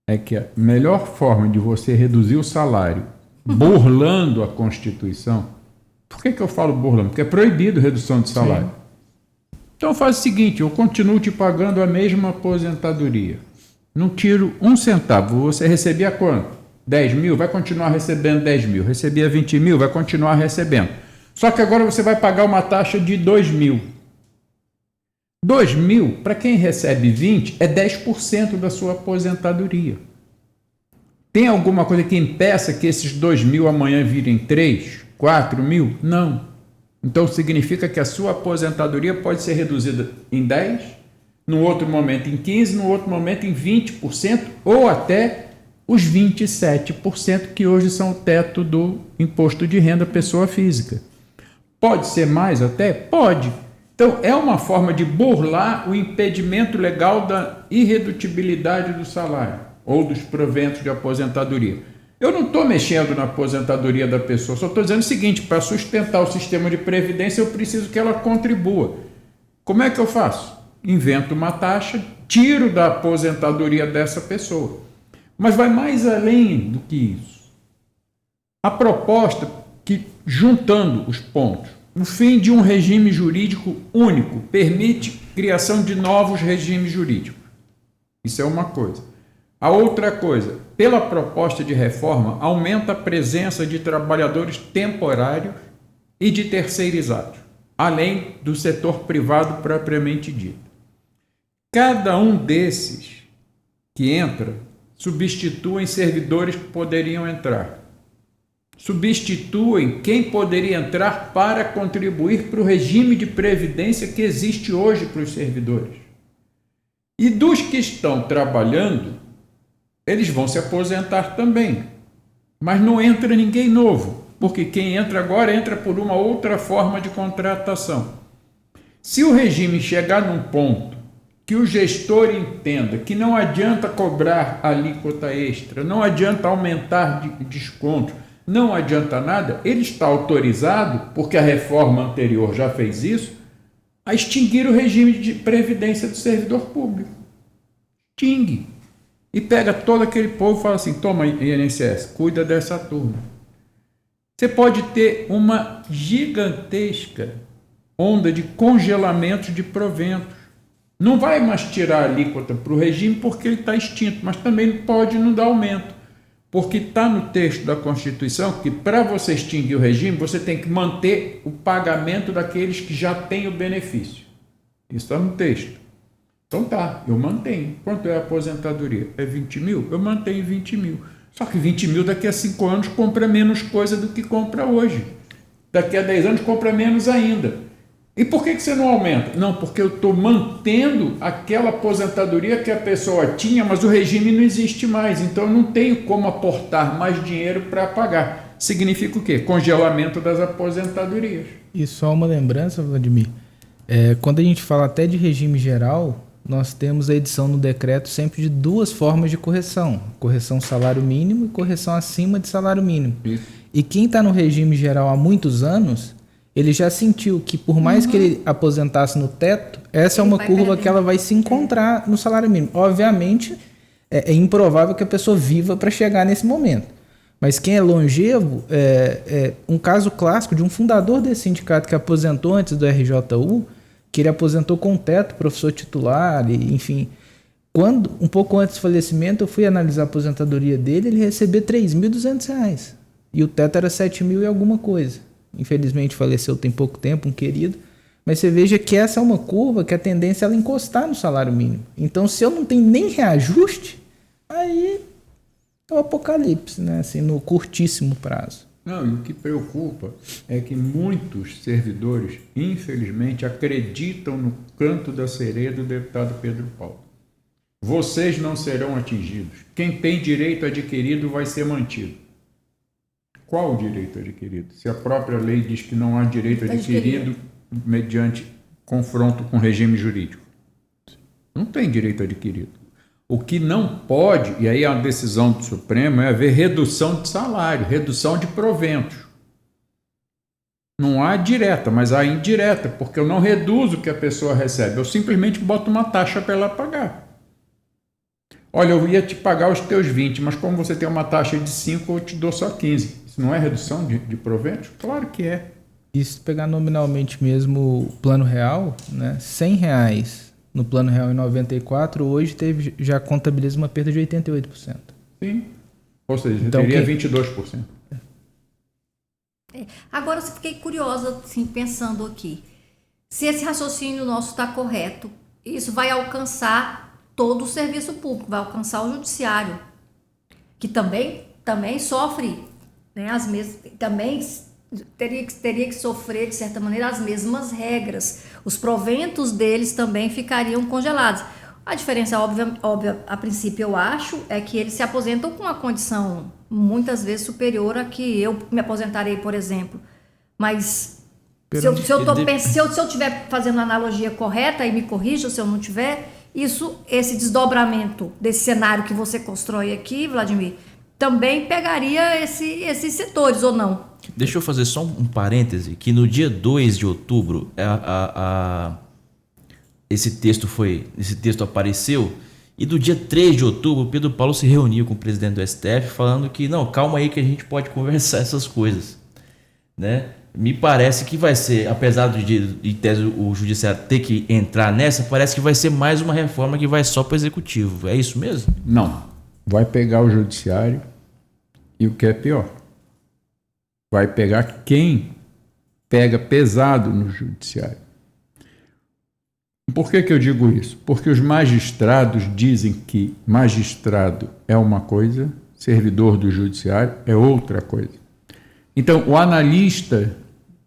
é que a melhor forma de você reduzir o salário burlando a Constituição, por que eu falo burlando? Porque é proibido redução de salário. Sim. Então faz o seguinte, eu continuo te pagando a mesma aposentadoria. Não tiro 1 centavo. Você recebia quanto? 10 mil? Vai continuar recebendo 10 mil. Recebia 20 mil? Vai continuar recebendo. Só que agora você vai pagar uma taxa de 2 mil. 2 mil, para quem recebe 20, é 10% da sua aposentadoria. Tem alguma coisa que impeça que esses 2 mil amanhã virem 3, 4 mil? Não. Então significa que a sua aposentadoria pode ser reduzida em 10%, no outro momento em 15%, no outro momento em 20% ou até os 27% que hoje são o teto do imposto de renda pessoa física. Pode ser mais até? Pode. Então é uma forma de burlar o impedimento legal da irredutibilidade do salário ou dos proventos de aposentadoria. Eu não estou mexendo na aposentadoria da pessoa, só estou dizendo o seguinte, para sustentar o sistema de previdência eu preciso que ela contribua. Como é que eu faço? Invento uma taxa, tiro da aposentadoria dessa pessoa. Mas vai mais além do que isso. A proposta que, juntando os pontos, o fim de um regime jurídico único permite criação de novos regimes jurídicos. Isso é uma coisa. A outra coisa, pela proposta de reforma, aumenta a presença de trabalhadores temporários e de terceirizados, além do setor privado propriamente dito. Cada um desses que entra substituem servidores que poderiam entrar. Substituem quem poderia entrar para contribuir para o regime de previdência que existe hoje para os servidores. E dos que estão trabalhando, eles vão se aposentar também. Mas não entra ninguém novo, porque quem entra agora entra por uma outra forma de contratação. Se o regime chegar num ponto que o gestor entenda que não adianta cobrar alíquota extra, não adianta aumentar desconto, não adianta nada, ele está autorizado, porque a reforma anterior já fez isso, a extinguir o regime de previdência do servidor público. Extingue. E pega todo aquele povo e fala assim, toma INSS, cuida dessa turma. Você pode ter uma gigantesca onda de congelamento de proventos. Não vai mais tirar a alíquota para o regime porque ele está extinto, mas também pode não dar aumento. Porque está no texto da Constituição que para você extinguir o regime, você tem que manter o pagamento daqueles que já têm o benefício. Isso está no texto. Então tá, eu mantenho. Quanto é a aposentadoria? É 20 mil? Eu mantenho 20 mil. Só que 20 mil daqui a 5 anos compra menos coisa do que compra hoje. Daqui a 10 anos compra menos ainda. E por que você não aumenta? Não, porque eu estou mantendo aquela aposentadoria que a pessoa tinha, mas o regime não existe mais. Então eu não tenho como aportar mais dinheiro para pagar. Significa o quê? Congelamento das aposentadorias. E só uma lembrança, Vladimir. Quando a gente fala até de regime geral, nós temos a edição no decreto sempre de 2 formas de correção. Correção salário mínimo e correção acima de salário mínimo. Isso. E quem está no regime geral há muitos anos, ele já sentiu que por mais que ele aposentasse no teto, essa é uma curva que ela vai se encontrar no salário mínimo. Obviamente, é improvável que a pessoa viva para chegar nesse momento. Mas quem é longevo, um caso clássico de um fundador desse sindicato que aposentou antes do RJU, que ele aposentou com teto, professor titular, e, enfim. Quando, um pouco antes do falecimento, eu fui analisar a aposentadoria dele, ele recebia R$3.200. E o teto era 7 mil e alguma coisa. Infelizmente faleceu tem pouco tempo, um querido. Mas você veja que essa é uma curva que a tendência é ela encostar no salário mínimo. Então, se eu não tenho nem reajuste, aí é o apocalipse, né? Assim, no curtíssimo prazo. Não, e o que preocupa é que muitos servidores, infelizmente, acreditam no canto da sereia do deputado Pedro Paulo. Vocês não serão atingidos. Quem tem direito adquirido vai ser mantido. Qual o direito adquirido? Se a própria lei diz que não há direito adquirido mediante confronto com o regime jurídico. Não tem direito adquirido. O que não pode, e aí a decisão do Supremo, é haver redução de salário, redução de proventos. Não há direta, mas há indireta, porque eu não reduzo o que a pessoa recebe, eu simplesmente boto uma taxa para ela pagar. Olha, eu ia te pagar os teus 20, mas como você tem uma taxa de 5, eu te dou só 15. Isso não é redução de proventos? Claro que é. E se pegar nominalmente mesmo o plano real, né, R$100 no plano real em 94, hoje já contabiliza uma perda de 88%. Sim. Ou seja, então, teria 22%. Agora, eu fiquei curiosa, assim, pensando aqui. Se esse raciocínio nosso está correto, isso vai alcançar todo o serviço público, vai alcançar o judiciário, que também sofre, né, também teria que sofrer, de certa maneira, as mesmas regras. Os proventos deles também ficariam congelados. A diferença óbvia, a princípio, eu acho, é que eles se aposentam com uma condição muitas vezes superior a que eu me aposentarei, por exemplo. Mas se eu estiver fazendo a analogia correta, e me corrija se eu não tiver, esse desdobramento desse cenário que você constrói aqui, Vladimir, também pegaria esses setores, ou não? Deixa eu fazer só um parêntese, que no dia 2 de outubro esse texto apareceu, e do dia 3 de outubro, Pedro Paulo se reuniu com o presidente do STF falando que, não, calma aí que a gente pode conversar essas coisas, né? Me parece que vai ser, apesar de em tese o judiciário ter que entrar nessa, parece que vai ser mais uma reforma que vai só para o executivo. É isso mesmo? Não. Vai pegar o judiciário e o que é pior, vai pegar quem pega pesado no judiciário. Por que eu digo isso? Porque os magistrados dizem que magistrado é uma coisa, servidor do judiciário é outra coisa. Então, o analista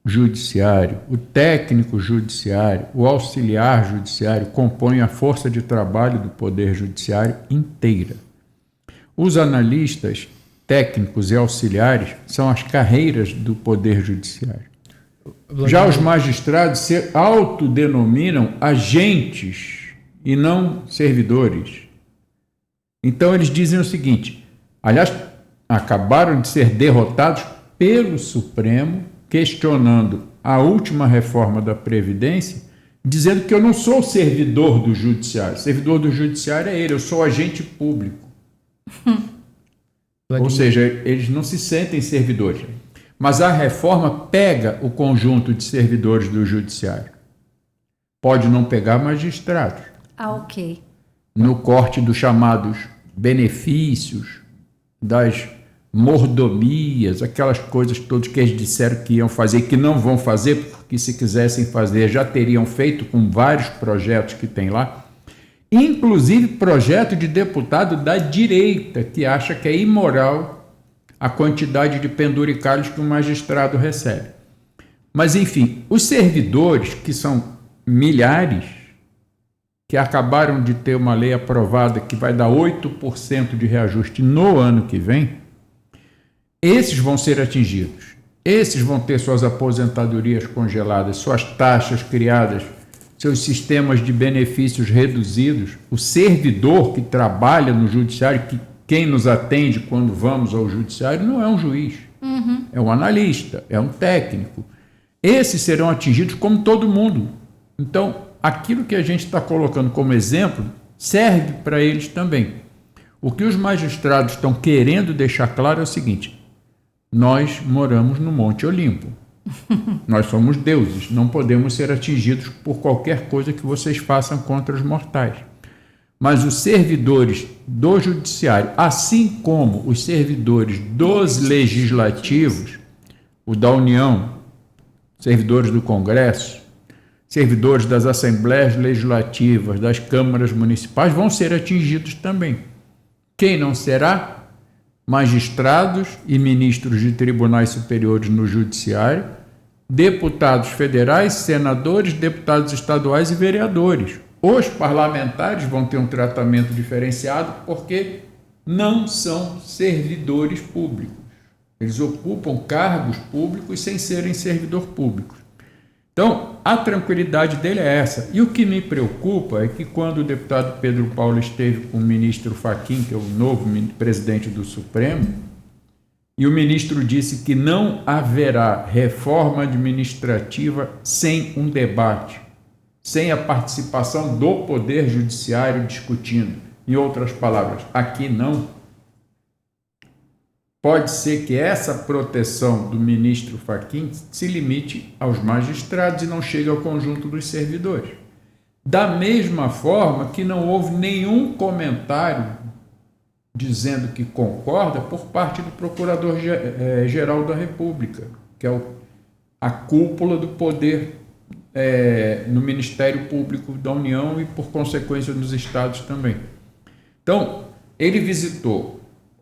judiciário, o técnico judiciário, o auxiliar judiciário compõem a força de trabalho do Poder Judiciário inteira. Os analistas, técnicos e auxiliares são as carreiras do Poder Judiciário. Já os magistrados se autodenominam agentes e não servidores. Então eles dizem o seguinte, aliás, acabaram de ser derrotados pelo Supremo, questionando a última reforma da Previdência, dizendo que eu não sou servidor do Judiciário. Servidor do Judiciário é ele, eu sou agente público. Ou seja, eles não se sentem servidores. Mas a reforma pega o conjunto de servidores do Judiciário. Pode não pegar magistrados. Ok. No corte dos chamados benefícios, das mordomias, aquelas coisas todas que eles disseram que iam fazer, que não vão fazer, porque se quisessem fazer já teriam feito com vários projetos que tem lá. Inclusive projeto de deputado da direita, que acha que é imoral a quantidade de penduricalhos que um magistrado recebe. Mas, enfim, os servidores, que são milhares, que acabaram de ter uma lei aprovada que vai dar 8% de reajuste no ano que vem, esses vão ser atingidos. Esses vão ter suas aposentadorias congeladas, suas taxas criadas, seus sistemas de benefícios reduzidos. O servidor que trabalha no judiciário, que quem nos atende quando vamos ao judiciário, não é um juiz, é um analista, é um técnico. Esses serão atingidos como todo mundo. Então, aquilo que a gente está colocando como exemplo serve para eles também. O que os magistrados estão querendo deixar claro é o seguinte: nós moramos no Monte Olimpo. Nós somos deuses, não podemos ser atingidos por qualquer coisa que vocês façam contra os mortais. Mas os servidores do judiciário, assim como os servidores dos legislativos, o da União, servidores do Congresso, servidores das assembleias legislativas, das câmaras municipais, vão ser atingidos também. Quem não será? Magistrados e ministros de tribunais superiores no judiciário, deputados federais, senadores, deputados estaduais e vereadores. Os parlamentares vão ter um tratamento diferenciado porque não são servidores públicos. Eles ocupam cargos públicos sem serem servidor públicos. Então, a tranquilidade dele é essa. E o que me preocupa é que quando o deputado Pedro Paulo esteve com o ministro Fachin, que é o novo presidente do Supremo, e o ministro disse que não haverá reforma administrativa sem um debate, sem a participação do Poder Judiciário discutindo. Em outras palavras, aqui não. Pode ser que essa proteção do ministro Fachin se limite aos magistrados e não chegue ao conjunto dos servidores. Da mesma forma que não houve nenhum comentário dizendo que concorda por parte do Procurador-Geral da República, que é a cúpula do poder no Ministério Público da União e, por consequência, nos estados também. Então, ele visitou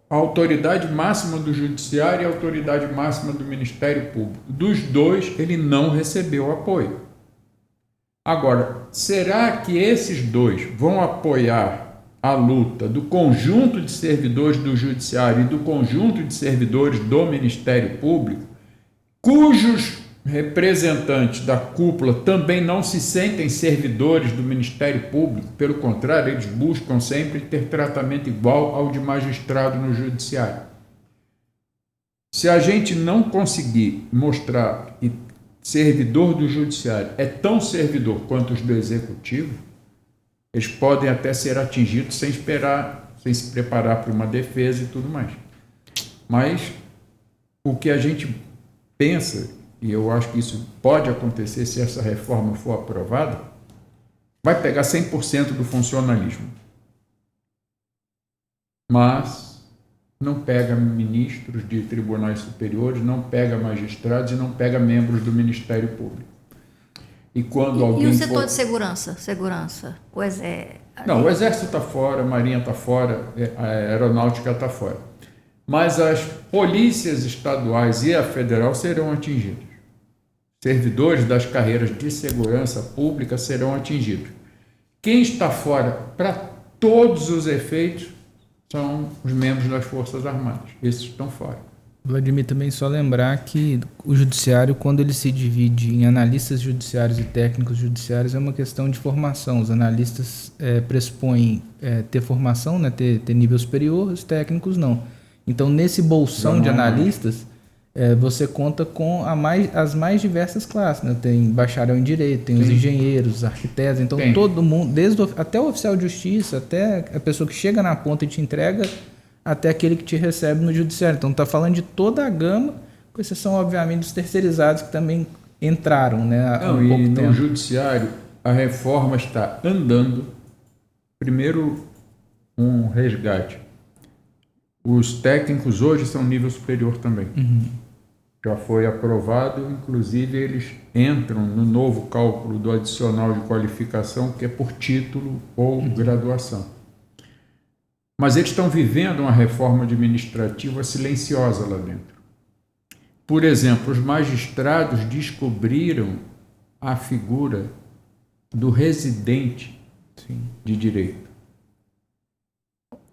a autoridade máxima do Judiciário e a autoridade máxima do Ministério Público. Dos dois, ele não recebeu apoio. Agora, será que esses dois vão apoiar a luta do conjunto de servidores do Judiciário e do conjunto de servidores do Ministério Público, cujos representantes da cúpula também não se sentem servidores do Ministério Público, pelo contrário, eles buscam sempre ter tratamento igual ao de magistrado no Judiciário. Se a gente não conseguir mostrar que servidor do Judiciário é tão servidor quanto os do Executivo, eles podem até ser atingidos sem se preparar para uma defesa e tudo mais. Mas o que a gente pensa, e eu acho que isso pode acontecer se essa reforma for aprovada, vai pegar 100% do funcionalismo. Mas não pega ministros de tribunais superiores, não pega magistrados e não pega membros do Ministério Público. E quando alguém o setor de segurança? O Não, o Exército está fora, a Marinha está fora, a Aeronáutica está fora. Mas as polícias estaduais e a federal serão atingidas. Servidores das carreiras de segurança pública serão atingidos. Quem está fora, para todos os efeitos, são os membros das Forças Armadas. Esses estão fora. Vladimir, também só lembrar que o judiciário, quando ele se divide em analistas judiciários e técnicos judiciários, é uma questão de formação. Os analistas pressupõem ter formação, né, ter nível superior, os técnicos não. Então, nesse bolsão de analistas, você conta com as mais diversas classes, né? Tem bacharel em direito, tem os engenheiros, os arquitetos, então todo mundo, até o oficial de justiça, até a pessoa que chega na ponta e te entrega, até aquele que te recebe no judiciário. Então está falando de toda a gama, com exceção, obviamente, dos terceirizados que também entraram, né, há um pouco tempo. No judiciário, a reforma está andando. Primeiro, um resgate. Os técnicos hoje são nível superior também. Já foi aprovado, inclusive eles entram no novo cálculo do adicional de qualificação, que é por título ou graduação. Mas eles estão vivendo uma reforma administrativa silenciosa lá dentro. Por exemplo, os magistrados descobriram a figura do residente de direito.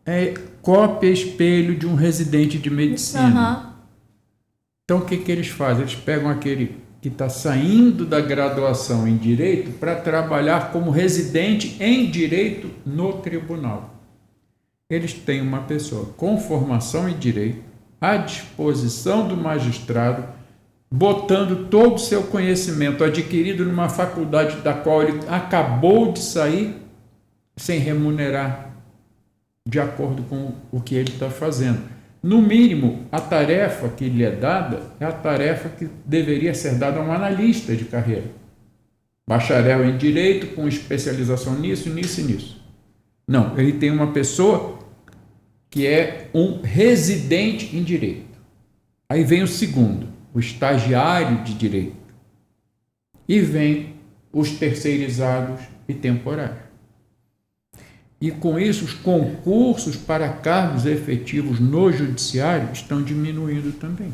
É cópia espelho de um residente de medicina. Então, o que eles fazem? Eles pegam aquele que está saindo da graduação em direito para trabalhar como residente em direito no tribunal. Eles têm uma pessoa com formação em direito à disposição do magistrado, botando todo o seu conhecimento adquirido numa faculdade da qual ele acabou de sair, sem remunerar, de acordo com o que ele está fazendo. No mínimo, a tarefa que lhe é dada é a tarefa que deveria ser dada a um analista de carreira. Bacharel em Direito, com especialização nisso, nisso e nisso. Não, ele tem uma pessoa que é um residente em Direito. Aí vem o segundo, o estagiário de Direito. E vem os terceirizados e temporários. E com isso, os concursos para cargos efetivos no judiciário estão diminuindo também.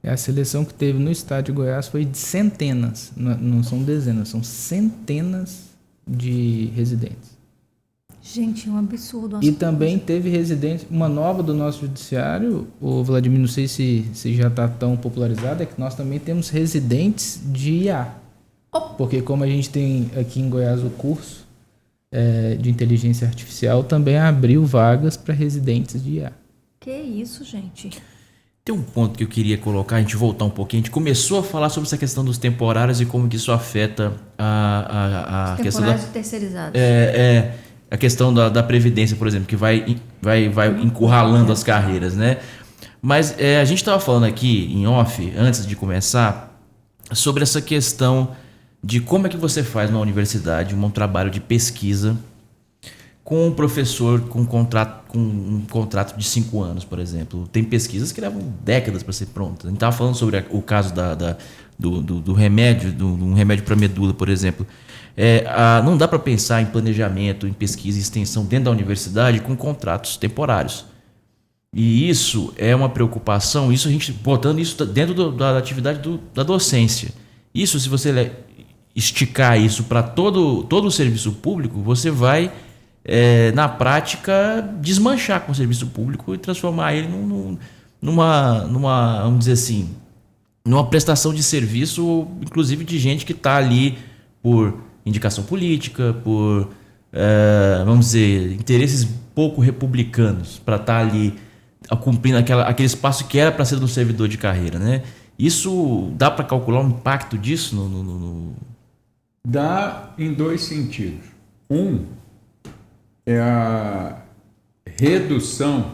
A seleção que teve no estado de Goiás foi de centenas, não são dezenas, são centenas de residentes. Gente, é um absurdo. E também teve residentes, uma nova do nosso judiciário, o Vladimir, não sei se já está tão popularizado, é que nós também temos residentes de IA. Porque como a gente tem aqui em Goiás o curso de inteligência artificial, também abriu vagas para residentes de IA. Que isso, gente? Tem um ponto que eu queria colocar, a gente voltar um pouquinho. A gente começou a falar sobre essa questão dos temporários e como que isso afeta a questão temporários e terceirizados. A questão da previdência, por exemplo, que vai encurralando as carreiras, né? Mas a gente estava falando aqui em off, antes de começar, sobre essa questão de como é que você faz numa universidade um trabalho de pesquisa com um professor com um contrato de 5 anos, por exemplo. Tem pesquisas que levam décadas para ser prontas. A gente estava falando sobre o caso do remédio, um remédio para medula, por exemplo. Não dá para pensar em planejamento, em pesquisa e extensão dentro da universidade com contratos temporários. E isso é uma preocupação, isso a gente botando isso dentro da atividade da docência. Isso, se você esticar isso para todo o serviço público, você vai... na prática, desmanchar com o serviço público e transformar ele numa, vamos dizer assim, numa prestação de serviço, inclusive de gente que está ali por indicação política, por, vamos dizer, interesses pouco republicanos, para estar ali cumprindo aquele espaço que era para ser do servidor de carreira, né? Isso dá para calcular o impacto disso? Dá em 2 sentidos. É a redução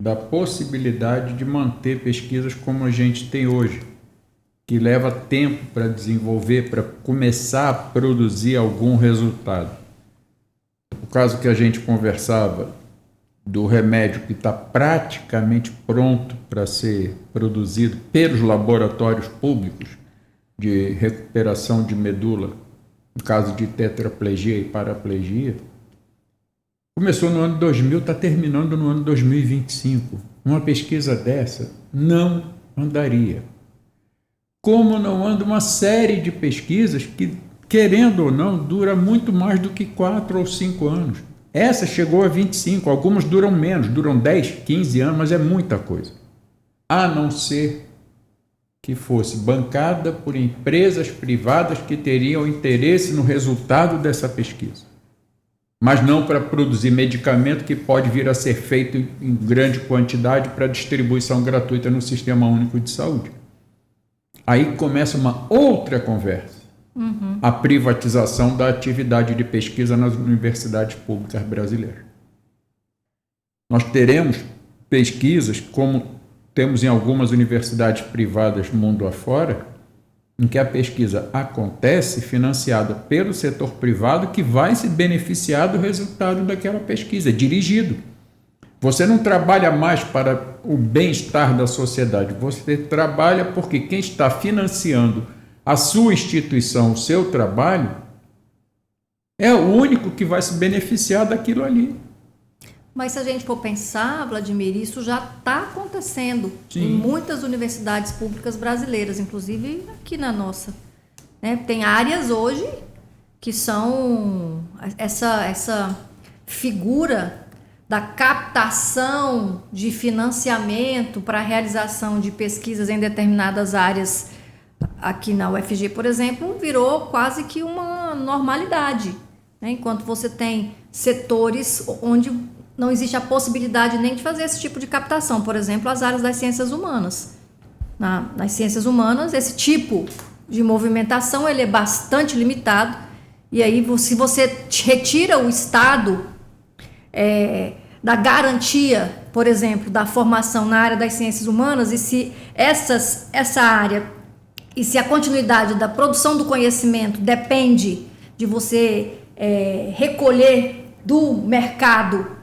da possibilidade de manter pesquisas como a gente tem hoje, que leva tempo para desenvolver, para começar a produzir algum resultado. O caso que a gente conversava do remédio que está praticamente pronto para ser produzido pelos laboratórios públicos de recuperação de medula, no caso de tetraplegia e paraplegia, começou no ano 2000, está terminando no ano 2025. Uma pesquisa dessa não andaria. Como não anda uma série de pesquisas que, querendo ou não, dura muito mais do que 4 ou 5 anos. Essa chegou a 25, algumas duram menos, duram 10, 15 anos, mas é muita coisa. A não ser que fosse bancada por empresas privadas que teriam interesse no resultado dessa pesquisa, mas não para produzir medicamento que pode vir a ser feito em grande quantidade para distribuição gratuita no Sistema Único de Saúde. Aí começa uma outra conversa, a privatização da atividade de pesquisa nas universidades públicas brasileiras. Nós teremos pesquisas, como temos em algumas universidades privadas mundo afora, em que a pesquisa acontece financiada pelo setor privado que vai se beneficiar do resultado daquela pesquisa, dirigido. Você não trabalha mais para o bem-estar da sociedade, você trabalha porque quem está financiando a sua instituição, o seu trabalho, é o único que vai se beneficiar daquilo ali. Mas se a gente for pensar, Vladimir, isso já está acontecendo Sim. em muitas universidades públicas brasileiras, inclusive aqui na nossa. Né? Tem áreas hoje que são essa figura da captação de financiamento para a realização de pesquisas em determinadas áreas aqui na UFG, por exemplo, virou quase que uma normalidade. Né? Enquanto você tem setores onde não existe a possibilidade nem de fazer esse tipo de captação. Por exemplo, as áreas das ciências humanas. Nas ciências humanas, esse tipo de movimentação ele é bastante limitado. E aí, se você retira o Estado da garantia, por exemplo, da formação na área das ciências humanas, e se essa área, e se a continuidade da produção do conhecimento depende de você recolher do mercado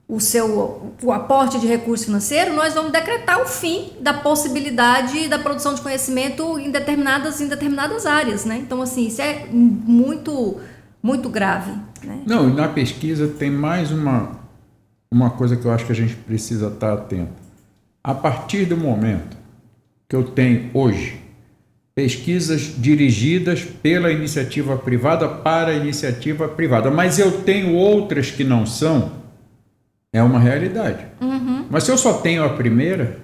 o aporte de recurso financeiro, nós vamos decretar o fim da possibilidade da produção de conhecimento em determinadas áreas, né? Então, assim, isso é muito, muito grave, né? Não, na pesquisa tem mais uma coisa que eu acho que a gente precisa estar atento. A partir do momento que eu tenho hoje pesquisas dirigidas pela iniciativa privada para a iniciativa privada, mas eu tenho outras que não são, é uma realidade. Mas se eu só tenho a primeira,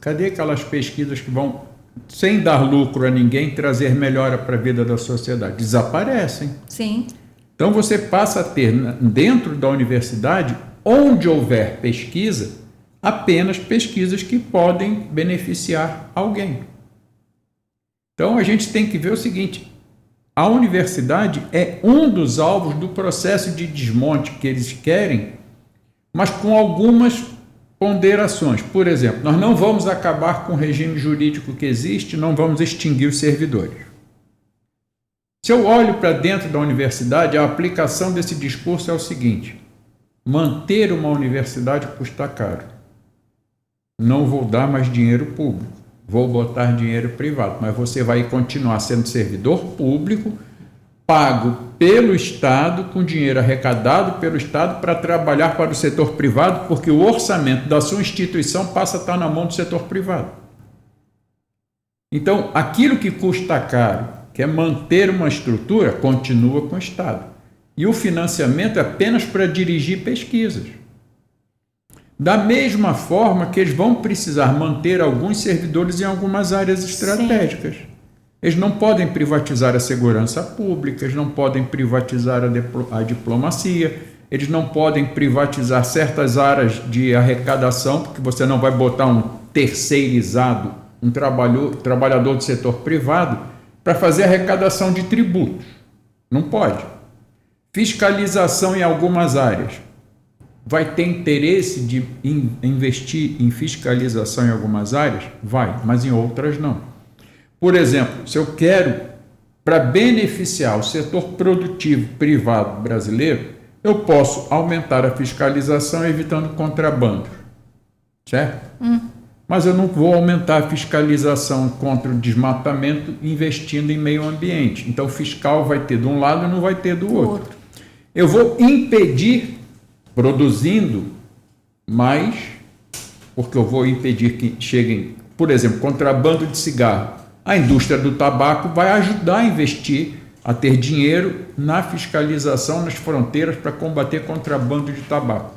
cadê aquelas pesquisas que vão, sem dar lucro a ninguém, trazer melhora para a vida da sociedade? Desaparecem. Sim. Então você passa a ter dentro da universidade, onde houver pesquisa, apenas pesquisas que podem beneficiar alguém. Então a gente tem que ver o seguinte: a universidade é um dos alvos do processo de desmonte que eles querem, mas com algumas ponderações. Por exemplo, nós não vamos acabar com o regime jurídico que existe, não vamos extinguir os servidores. Se eu olho para dentro da universidade, a aplicação desse discurso é o seguinte: manter uma universidade custa caro. Não vou dar mais dinheiro público, vou botar dinheiro privado, mas você vai continuar sendo servidor público, pago pelo Estado, com dinheiro arrecadado pelo Estado para trabalhar para o setor privado, porque o orçamento da sua instituição passa a estar na mão do setor privado. Então, aquilo que custa caro, que é manter uma estrutura, continua com o Estado. E o financiamento é apenas para dirigir pesquisas. Da mesma forma que eles vão precisar manter alguns servidores em algumas áreas estratégicas. Sim. Eles não podem privatizar a segurança pública, eles não podem privatizar a diplomacia, eles não podem privatizar certas áreas de arrecadação, porque você não vai botar um terceirizado, um trabalhador do setor privado, para fazer arrecadação de tributos. Não pode. Fiscalização em algumas áreas. Vai ter interesse de investir em fiscalização em algumas áreas? Vai, mas em outras não. Por exemplo, se eu quero, para beneficiar o setor produtivo privado brasileiro, eu posso aumentar a fiscalização evitando contrabando, certo? Mas eu não vou aumentar a fiscalização contra o desmatamento investindo em meio ambiente. Então o fiscal vai ter de um lado e não vai ter do outro. Eu vou impedir produzindo mais, porque eu vou impedir que cheguem, por exemplo, contrabando de cigarro. A indústria do tabaco vai ajudar a investir, a ter dinheiro na fiscalização nas fronteiras para combater contrabando de tabaco.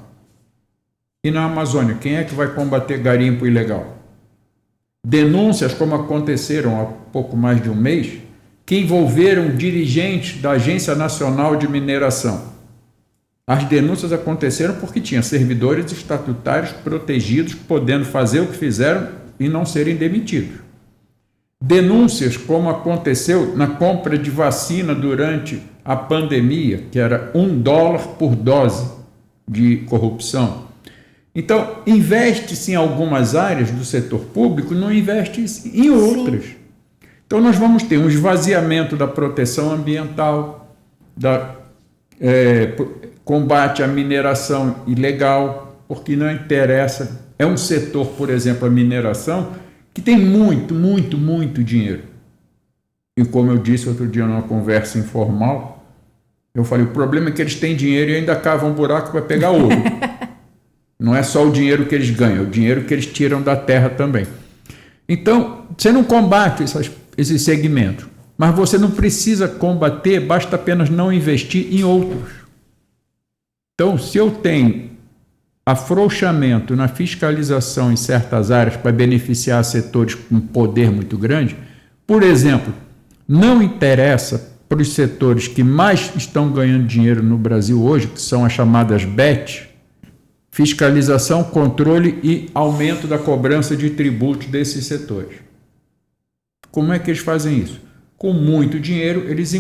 E na Amazônia, quem é que vai combater garimpo ilegal? Denúncias como aconteceram há pouco mais de um mês, que envolveram dirigentes da Agência Nacional de Mineração. As denúncias aconteceram porque tinha servidores estatutários protegidos, podendo fazer o que fizeram e não serem demitidos. Denúncias como aconteceu na compra de vacina durante a pandemia, que era $1 por dose de corrupção. Então, investe-se em algumas áreas do setor público, não investe-se em outras. Sim. Então, nós vamos ter um esvaziamento da proteção ambiental, combate à mineração ilegal, porque não interessa. É um setor, por exemplo, a mineração, que tem muito dinheiro. E como eu disse outro dia numa conversa informal, eu falei, o problema é que eles têm dinheiro e ainda cavam um buraco para pegar ouro. Não é só o dinheiro que eles ganham, é o dinheiro que eles tiram da terra também. Então, você não combate esse segmento, mas você não precisa combater, basta apenas não investir em outros. Então, se eu tenho afrouxamento na fiscalização em certas áreas para beneficiar setores com poder muito grande, por exemplo, não interessa para os setores que mais estão ganhando dinheiro no Brasil hoje, que são as chamadas BET, fiscalização, controle e aumento da cobrança de tributos desses setores. Como é que eles fazem isso? Com muito dinheiro, eles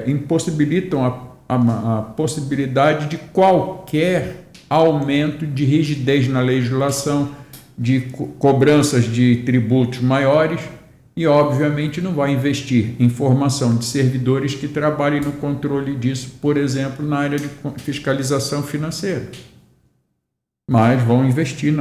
impossibilitam a possibilidade de qualquer aumento de rigidez na legislação, de cobranças de tributos maiores e, obviamente, não vai investir em formação de servidores que trabalhem no controle disso, por exemplo, na área de fiscalização financeira. mas vão investir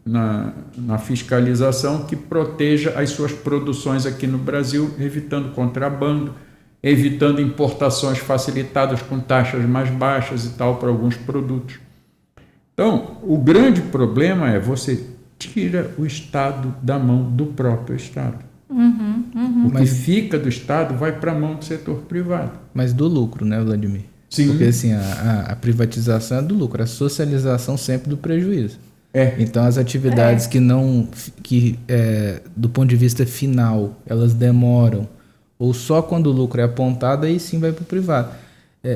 na fiscalização que proteja as suas produções aqui no Brasil, evitando contrabando, evitando importações facilitadas com taxas mais baixas e tal para alguns produtos. Então, o grande problema é você tira o Estado da mão do próprio Estado. O que fica do Estado vai para a mão do setor privado. Mas do lucro, né, Vladimir? Sim. Porque assim, a privatização é do lucro, a socialização sempre do prejuízo. Então as atividades que do ponto de vista final, elas demoram, ou só quando o lucro é apontado, aí sim vai para o privado.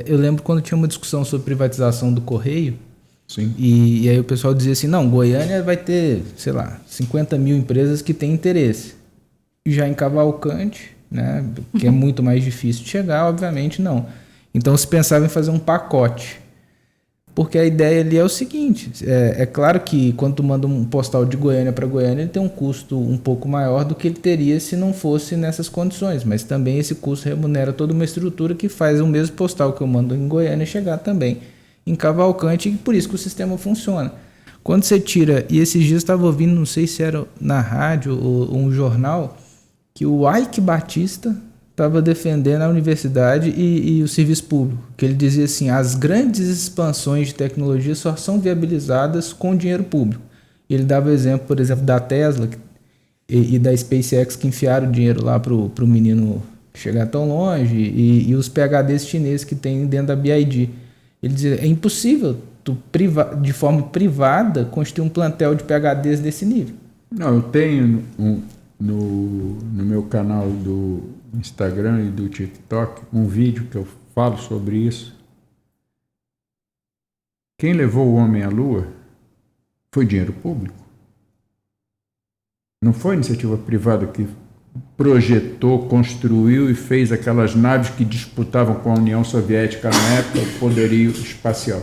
Eu lembro quando tinha uma discussão sobre privatização do Correio, sim. E aí o pessoal dizia assim, não, Goiânia vai ter, sei lá, 50 mil empresas que têm interesse. Já em Cavalcante, né, que é muito mais difícil de chegar, obviamente não. Então se pensava em fazer um pacote. Porque a ideia ali é o seguinte, é claro que quando tu manda um postal de Goiânia para Goiânia, ele tem um custo um pouco maior do que ele teria se não fosse nessas condições, mas também esse custo remunera toda uma estrutura que faz o mesmo postal que eu mando em Goiânia chegar também em Cavalcante, e por isso que o sistema funciona. Quando você tira, e esses dias eu estava ouvindo, não sei se era na rádio ou um jornal, que o Ike Batista estava defendendo a universidade e o serviço público, que ele dizia assim, as grandes expansões de tecnologia só são viabilizadas com dinheiro público. Ele dava o exemplo, por exemplo, da Tesla e da SpaceX, que enfiaram dinheiro lá para o menino chegar tão longe, e os PhDs chineses que tem dentro da BID. Ele dizia, é impossível tu de forma privada construir um plantel de PhDs desse nível. Não, eu tenho no meu canal do Instagram e do TikTok um vídeo que eu falo sobre isso. Quem levou o homem à Lua foi dinheiro público. Não foi iniciativa privada que projetou, construiu e fez aquelas naves que disputavam com a União Soviética na época o poderio espacial.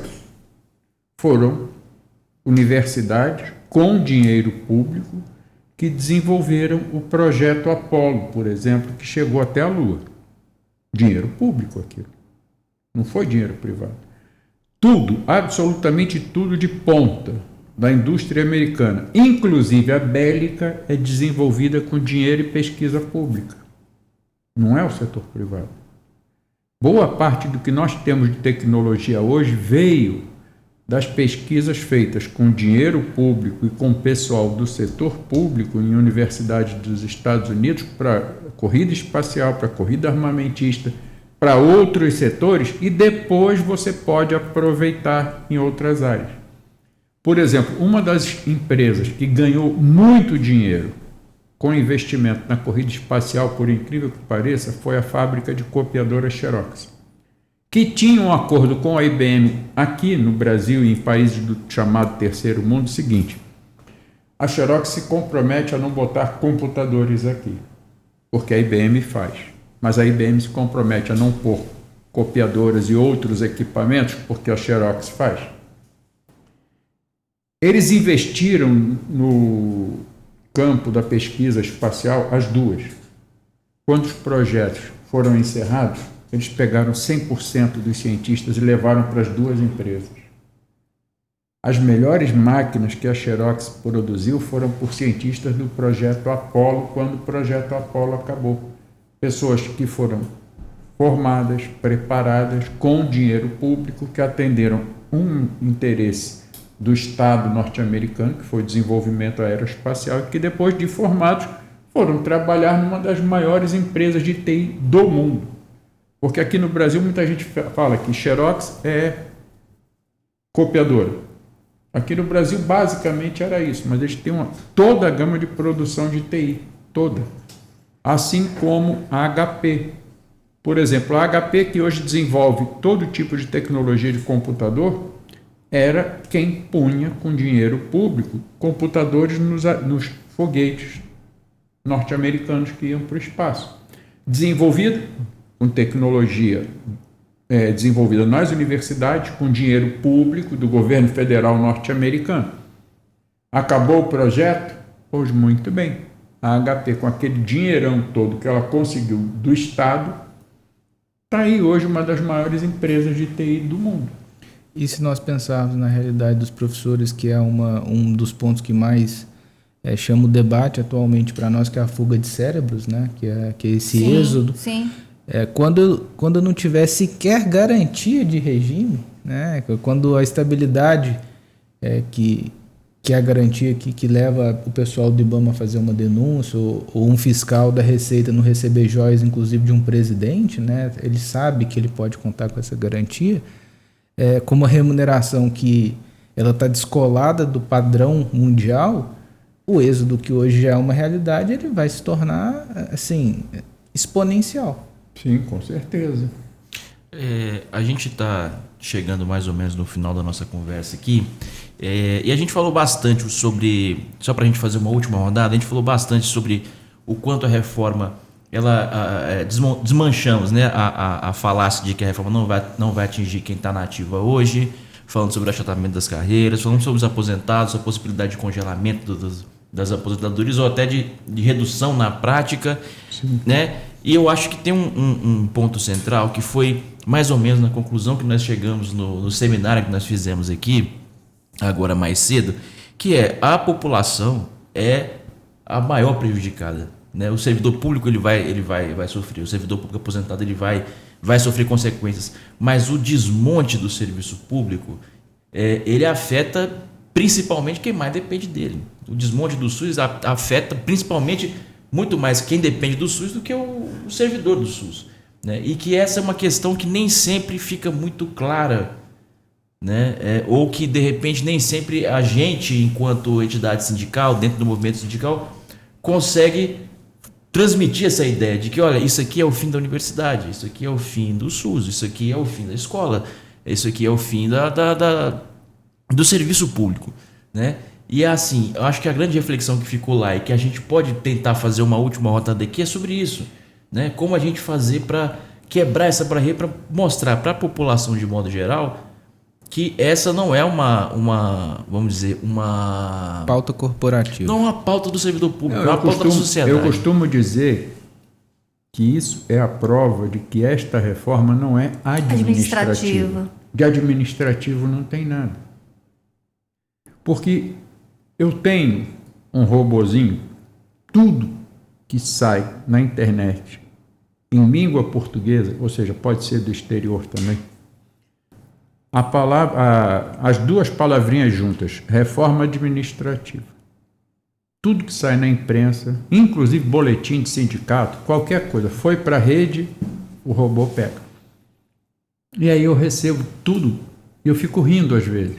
Foram universidades com dinheiro público que desenvolveram o projeto Apollo, por exemplo, que chegou até a Lua. Dinheiro público aquilo. Não foi dinheiro privado. Tudo, absolutamente tudo de ponta da indústria americana, inclusive a bélica, é desenvolvida com dinheiro e pesquisa pública. Não é o setor privado. Boa parte do que nós temos de tecnologia hoje veio das pesquisas feitas com dinheiro público e com pessoal do setor público em universidades dos Estados Unidos para corrida espacial, para corrida armamentista, para outros setores, e depois você pode aproveitar em outras áreas. Por exemplo, uma das empresas que ganhou muito dinheiro com investimento na corrida espacial, por incrível que pareça, foi a fábrica de copiadoras Xerox, que tinha um acordo com a IBM aqui no Brasil e em países do chamado terceiro mundo, o seguinte: a Xerox se compromete a não botar computadores aqui, porque a IBM faz, mas a IBM se compromete a não pôr copiadoras e outros equipamentos, porque a Xerox faz. Eles investiram no campo da pesquisa espacial as duas. Quando os projetos foram encerrados, eles pegaram 100% dos cientistas e levaram para as duas empresas. As melhores máquinas que a Xerox produziu foram por cientistas do projeto Apollo, quando o projeto Apollo acabou. Pessoas que foram formadas, preparadas, com dinheiro público, que atenderam um interesse do Estado norte-americano, que foi o desenvolvimento aeroespacial, e que depois de formados foram trabalhar numa das maiores empresas de TI do mundo. Porque aqui no Brasil muita gente fala que Xerox é copiadora. Aqui no Brasil basicamente era isso, mas eles têm toda a gama de produção de TI, toda. Assim como a HP. Por exemplo, a HP, que hoje desenvolve todo tipo de tecnologia de computador, era quem punha com dinheiro público computadores nos foguetes norte-americanos que iam para o espaço. Desenvolvido com tecnologia desenvolvida nas universidades, com dinheiro público do governo federal norte-americano. Acabou o projeto? Pois muito bem. A HP, com aquele dinheirão todo que ela conseguiu do Estado, está aí hoje uma das maiores empresas de TI do mundo. E se nós pensarmos na realidade dos professores, que é um dos pontos que mais chama o debate atualmente para nós, que é a fuga de cérebros, né? que é esse Sim, êxodo. sim. Quando não tiver sequer garantia de regime, né? Quando a estabilidade que é a garantia que leva o pessoal do IBAMA a fazer uma denúncia, ou um fiscal da Receita não receber joias, inclusive de um presidente, né? Ele sabe que ele pode contar com essa garantia, com uma remuneração que ela está descolada do padrão mundial. O êxodo, que hoje já é uma realidade, ele vai se tornar assim, exponencial. Sim, com certeza. A gente está chegando mais ou menos no final da nossa conversa aqui, e a gente falou bastante sobre, só para a gente fazer uma última rodada, a gente falou bastante sobre o quanto a reforma, desmanchamos, né, a falácia de que a reforma não vai atingir quem está na ativa hoje, falando sobre o achatamento das carreiras, falando sobre os aposentados, a possibilidade de congelamento das aposentadorias ou até de redução na prática, né? E eu acho que tem um ponto central que foi mais ou menos na conclusão que nós chegamos no seminário que nós fizemos aqui, agora mais cedo, que a população é a maior prejudicada, né? O servidor público ele vai sofrer, o servidor público aposentado ele vai sofrer consequências, mas o desmonte do serviço público ele afeta principalmente quem mais depende dele. O desmonte do SUS afeta principalmente muito mais quem depende do SUS do que o servidor do SUS, né? E que essa é uma questão que nem sempre fica muito clara, né? Ou que de repente nem sempre a gente, enquanto entidade sindical, dentro do movimento sindical, consegue transmitir essa ideia de que, olha, isso aqui é o fim da universidade, isso aqui é o fim do SUS, isso aqui é o fim da escola, isso aqui é o fim do serviço público, né? E assim, eu acho que a grande reflexão que ficou lá e que a gente pode tentar fazer uma última rodada aqui é sobre isso, né? Como a gente fazer para quebrar essa barreira, para mostrar para a população de modo geral que essa não é vamos dizer, uma pauta corporativa. Não é uma pauta do servidor público, é uma pauta da sociedade. Eu costumo dizer que isso é a prova de que esta reforma não é administrativa. De administrativo não tem nada. Porque eu tenho um robozinho, tudo que sai na internet em língua portuguesa, ou seja, pode ser do exterior também, as duas palavrinhas juntas, reforma administrativa. Tudo que sai na imprensa, inclusive boletim de sindicato, qualquer coisa, foi para a rede, o robô pega. E aí eu recebo tudo, e eu fico rindo às vezes.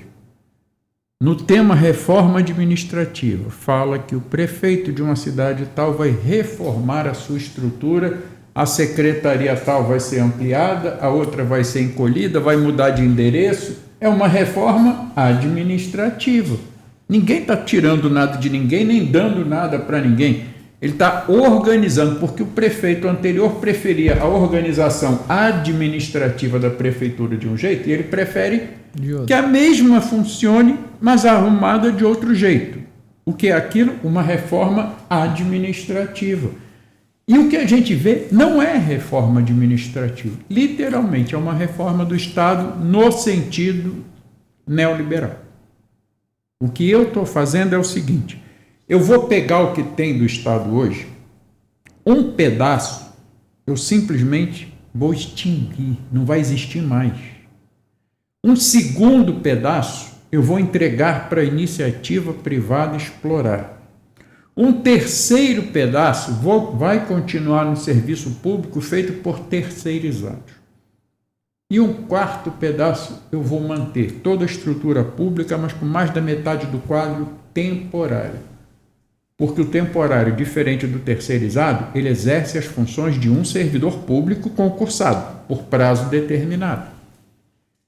No tema reforma administrativa, fala que o prefeito de uma cidade tal vai reformar a sua estrutura, a secretaria tal vai ser ampliada, a outra vai ser encolhida, vai mudar de endereço. É uma reforma administrativa. Ninguém está tirando nada de ninguém, nem dando nada para ninguém. Ele está organizando, porque o prefeito anterior preferia a organização administrativa da prefeitura de um jeito, e ele prefere que a mesma funcione, mas arrumada de outro jeito. O que é aquilo? Uma reforma administrativa. E o que a gente vê não é reforma administrativa. Literalmente, é uma reforma do Estado no sentido neoliberal. O que eu estou fazendo é o seguinte: eu vou pegar o que tem do Estado hoje, um pedaço, eu simplesmente vou extinguir, não vai existir mais. Um segundo pedaço, eu vou entregar para a iniciativa privada explorar. Um terceiro pedaço vai continuar no serviço público feito por terceirizados. E um quarto pedaço eu vou manter toda a estrutura pública, mas com mais da metade do quadro temporário. Porque o temporário, diferente do terceirizado, ele exerce as funções de um servidor público concursado, por prazo determinado.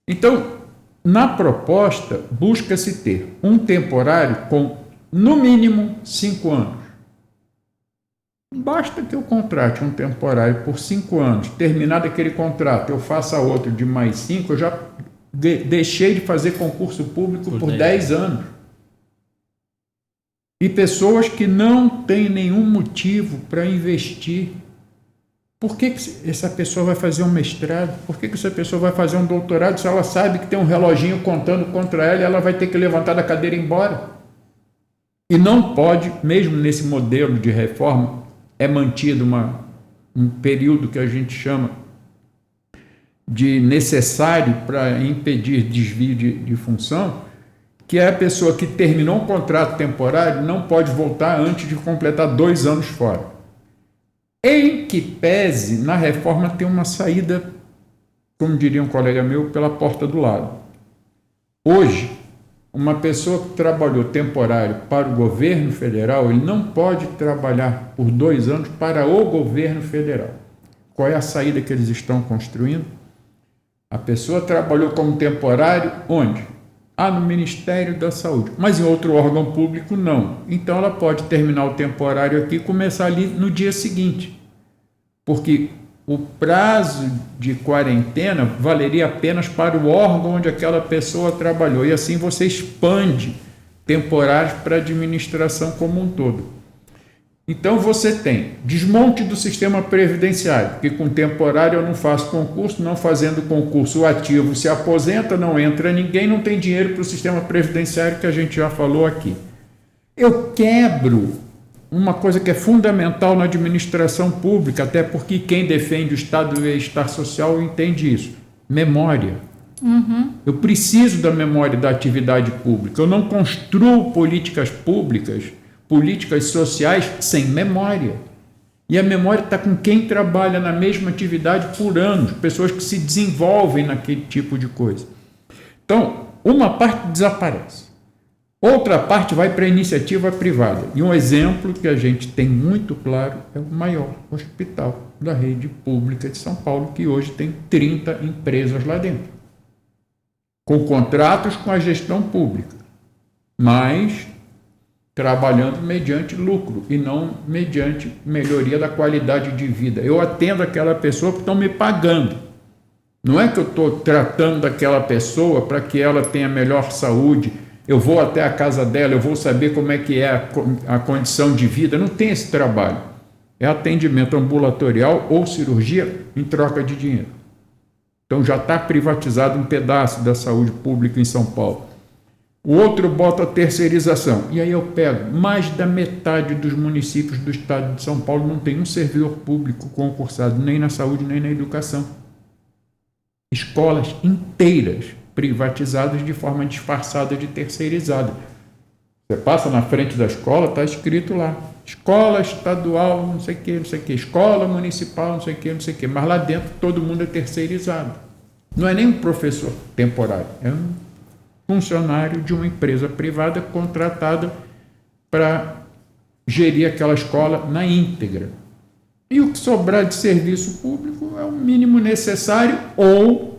Então, na proposta, busca-se ter um temporário com, no mínimo, 5 anos. Basta que eu contrate um temporário por 5 anos, terminado aquele contrato, eu faça outro de mais 5, eu já deixei de fazer concurso público por 10 anos. E pessoas que não têm nenhum motivo para investir. Por que essa pessoa vai fazer um mestrado? Por que essa pessoa vai fazer um doutorado se ela sabe que tem um reloginho contando contra ela e ela vai ter que levantar da cadeira e ir embora? E não pode, mesmo nesse modelo de reforma, é mantido um período que a gente chama de necessário para impedir desvio de função, que é a pessoa que terminou um contrato temporário não pode voltar antes de completar 2 anos fora. Em que pese, na reforma tem uma saída, como diria um colega meu, pela porta do lado. Hoje, uma pessoa que trabalhou temporário para o governo federal, ele não pode trabalhar por 2 anos para o governo federal. Qual é a saída que eles estão construindo? A pessoa trabalhou como temporário onde? No Ministério da Saúde, mas em outro órgão público não. Então ela pode terminar o temporário aqui e começar ali no dia seguinte, porque o prazo de quarentena valeria apenas para o órgão onde aquela pessoa trabalhou, e assim você expande temporários para a administração como um todo. Então você tem desmonte do sistema previdenciário, porque com temporário eu não faço concurso, não fazendo concurso o ativo se aposenta, não entra ninguém, não tem dinheiro para o sistema previdenciário que a gente já falou aqui. Eu quebro uma coisa que é fundamental na administração pública, até porque quem defende o Estado do bem-estar social entende isso. Memória. Eu preciso da memória da atividade pública. Eu não construo políticas públicas, políticas sociais sem memória. E a memória está com quem trabalha na mesma atividade por anos, pessoas que se desenvolvem naquele tipo de coisa. Então, uma parte desaparece. Outra parte vai para a iniciativa privada. E um exemplo que a gente tem muito claro é o maior hospital da rede pública de São Paulo, que hoje tem 30 empresas lá dentro, com contratos com a gestão pública, mas trabalhando mediante lucro e não mediante melhoria da qualidade de vida. Eu atendo aquela pessoa que estão me pagando. Não é que eu estou tratando daquela pessoa para que ela tenha melhor saúde, eu vou até a casa dela, eu vou saber como é que é a condição de vida. Não tem esse trabalho. É atendimento ambulatorial ou cirurgia em troca de dinheiro. Então já está privatizado um pedaço da saúde pública em São Paulo. O outro bota a terceirização. E aí eu pego mais da metade dos municípios do estado de São Paulo não tem um servidor público concursado, nem na saúde, nem na educação. Escolas inteiras privatizadas de forma disfarçada de terceirizada. Você passa na frente da escola, está escrito lá, escola estadual, não sei o que, escola municipal, não sei o que, mas lá dentro todo mundo é terceirizado. Não é nem um professor temporário, é um funcionário de uma empresa privada contratada para gerir aquela escola na íntegra. E o que sobrar de serviço público é o mínimo necessário ou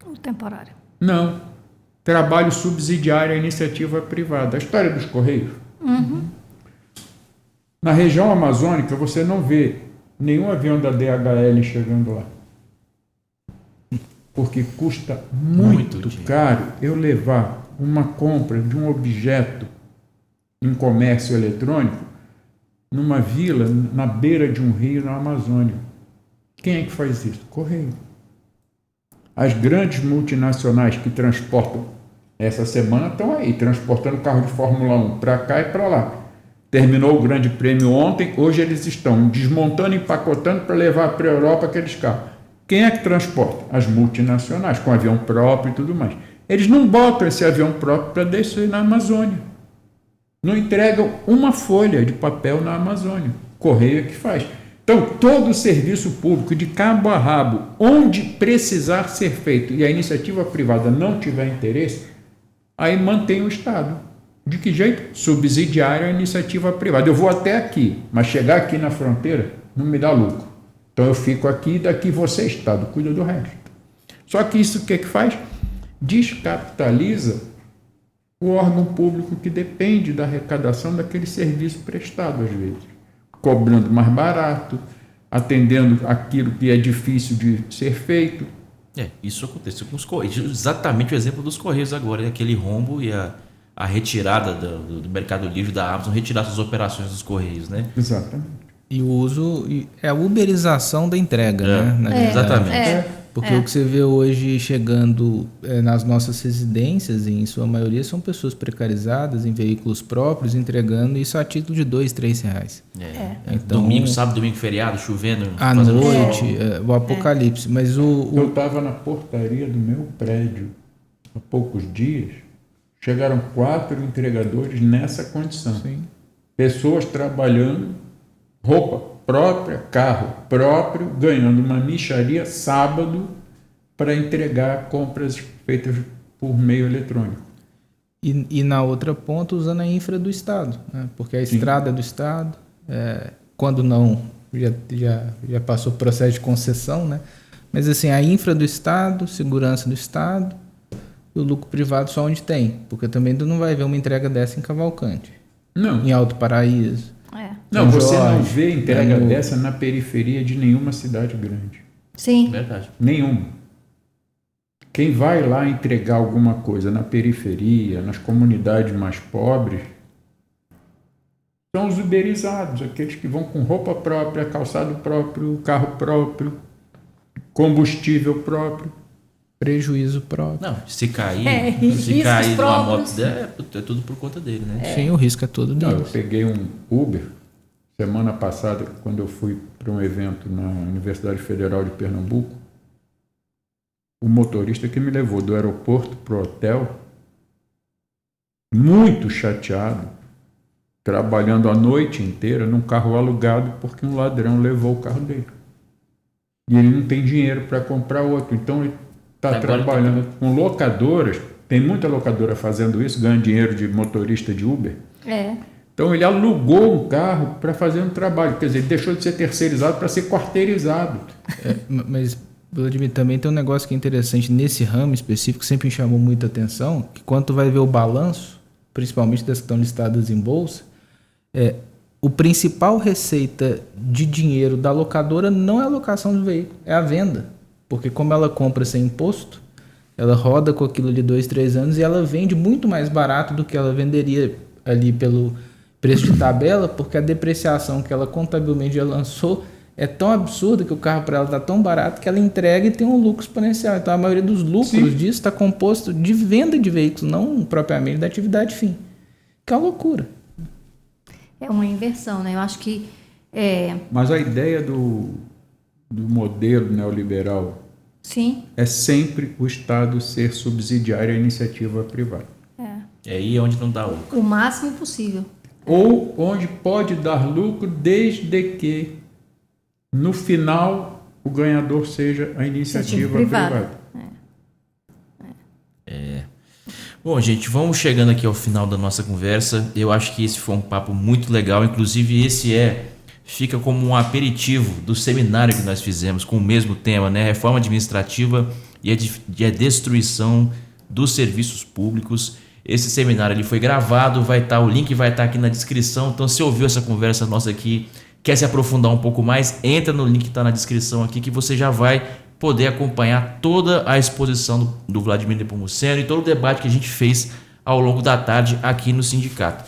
O temporário. Não. Trabalho subsidiário à iniciativa privada. A história dos Correios. Na região amazônica, você não vê nenhum avião da DHL chegando lá. Porque custa muito caro eu levar uma compra de um objeto em comércio eletrônico numa vila, na beira de um rio, na Amazônia. Quem é que faz isso? Correio. As grandes multinacionais que transportam, essa semana estão aí, transportando carro de Fórmula 1 para cá e para lá. Terminou o Grande Prêmio ontem, hoje eles estão desmontando e empacotando para levar para a Europa aqueles carros. Quem é que transporta? As multinacionais, com avião próprio e tudo mais. Eles não botam esse avião próprio para descer na Amazônia. Não entregam uma folha de papel na Amazônia. Correio é que faz. Então, todo o serviço público, de cabo a rabo, onde precisar ser feito e a iniciativa privada não tiver interesse, aí mantém o Estado. De que jeito? Subsidiário à iniciativa privada. Eu vou até aqui, mas chegar aqui na fronteira não me dá lucro. Então, eu fico aqui e daqui você, Estado, cuida do resto. Só que isso o que faz? Descapitaliza o órgão público que depende da arrecadação daquele serviço prestado, às vezes. Cobrando mais barato, atendendo aquilo que é difícil de ser feito. Isso aconteceu com os Correios. Exatamente o exemplo dos Correios agora, aquele rombo e a retirada do Mercado Livre da Amazon, retirar suas operações dos Correios, né? Exatamente. E o uso é a uberização da entrega, né? Na verdade. Exatamente. Porque o que você vê hoje chegando nas nossas residências, em sua maioria, são pessoas precarizadas em veículos próprios, entregando isso a título de R$2, R$3. Então, Domingo, sábado, domingo, feriado, chovendo. à noite, o apocalipse. Mas Eu estava na portaria do meu prédio há poucos dias, chegaram 4 entregadores nessa condição. Sim. Pessoas trabalhando, roupa própria, carro próprio, ganhando uma mixaria sábado para entregar compras feitas por meio eletrônico. E na outra ponta, usando a infra do Estado, né? Porque a estrada é do Estado, quando não, já passou o processo de concessão, né? Mas assim, a infra do Estado, segurança do Estado, e o lucro privado só onde tem, porque também tu não vai ver uma entrega dessa em Cavalcante, Não. em Alto Paraíso. Não, São você não Jorge, vê entrega dessa na periferia de nenhuma cidade grande. Sim. Verdade. Nenhuma. Quem vai lá entregar alguma coisa na periferia, nas comunidades mais pobres, são os uberizados, aqueles que vão com roupa própria, calçado próprio, carro próprio, combustível próprio. Prejuízo próprio. Não, se cair, se riscos cair numa próprios. moto dela, é tudo por conta dele, né? Sim, o risco é todo Não, eu deles. peguei um Uber semana passada, quando eu fui para um evento na Universidade Federal de Pernambuco. O motorista que me levou do aeroporto para o hotel, muito chateado, trabalhando a noite inteira num carro alugado porque um ladrão levou o carro dele. E ele não tem dinheiro para comprar outro. Então ele está trabalhando com locadoras. Tem muita locadora fazendo isso, ganhando dinheiro de motorista de Uber. Então ele alugou um carro para fazer um trabalho. Quer dizer, ele deixou de ser terceirizado para ser quarteirizado. Mas, Vladimir, também tem um negócio que é interessante nesse ramo específico, que sempre me chamou muita atenção, que quando tu vai ver o balanço, principalmente das que estão listadas em bolsa, o principal receita de dinheiro da locadora não é a locação do veículo, é a venda. Porque como ela compra sem imposto, ela roda com aquilo de 2, 3 anos e ela vende muito mais barato do que ela venderia ali pelo preço de tabela, porque a depreciação que ela contabilmente já lançou é tão absurda que o carro para ela está tão barato que ela entrega e tem um lucro exponencial. Então a maioria dos lucros disso está composto de venda de veículos, não propriamente da atividade fim. Que é uma loucura. É uma inversão, né? Eu acho que Mas a ideia do modelo neoliberal sim. é sempre o Estado ser subsidiário à iniciativa privada. É aí onde não dá lucro. O máximo possível. Ou onde pode dar lucro desde que, no final, o ganhador seja a iniciativa privada. Bom, gente, vamos chegando aqui ao final da nossa conversa. Eu acho que esse foi um papo muito legal. Inclusive, fica como um aperitivo do seminário que nós fizemos com o mesmo tema, né? Reforma administrativa e a destruição dos serviços públicos. Esse seminário ele foi gravado, o link vai estar aqui na descrição. Então, se ouviu essa conversa nossa aqui, quer se aprofundar um pouco mais, entra no link que está na descrição aqui, que você já vai poder acompanhar toda a exposição do Vladimir Nepomuceno e todo o debate que a gente fez ao longo da tarde aqui no sindicato.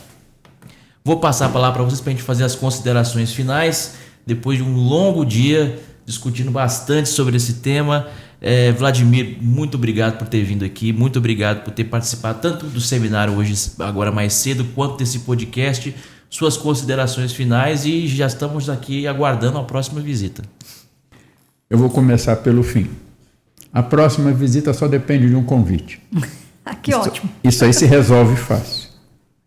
Vou passar a palavra para vocês para a gente fazer as considerações finais, depois de um longo dia discutindo bastante sobre esse tema. Vladimir, muito obrigado por ter vindo aqui, muito obrigado por ter participado tanto do seminário hoje, agora mais cedo, quanto desse podcast. Suas considerações finais e já estamos aqui aguardando a próxima visita. Eu vou começar pelo fim. A próxima visita só depende de um convite. Que ótimo. Isso aí se resolve fácil.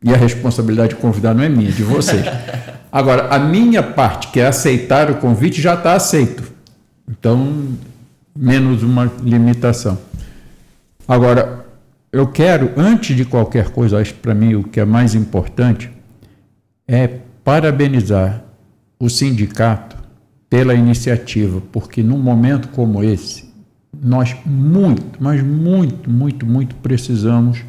E a responsabilidade de convidar não é minha, é de vocês. Agora, a minha parte, que é aceitar o convite, já está aceito. Então, menos uma limitação. Agora, eu quero, antes de qualquer coisa, acho para mim o que é mais importante é parabenizar o sindicato pela iniciativa, porque num momento como esse, nós muito precisamos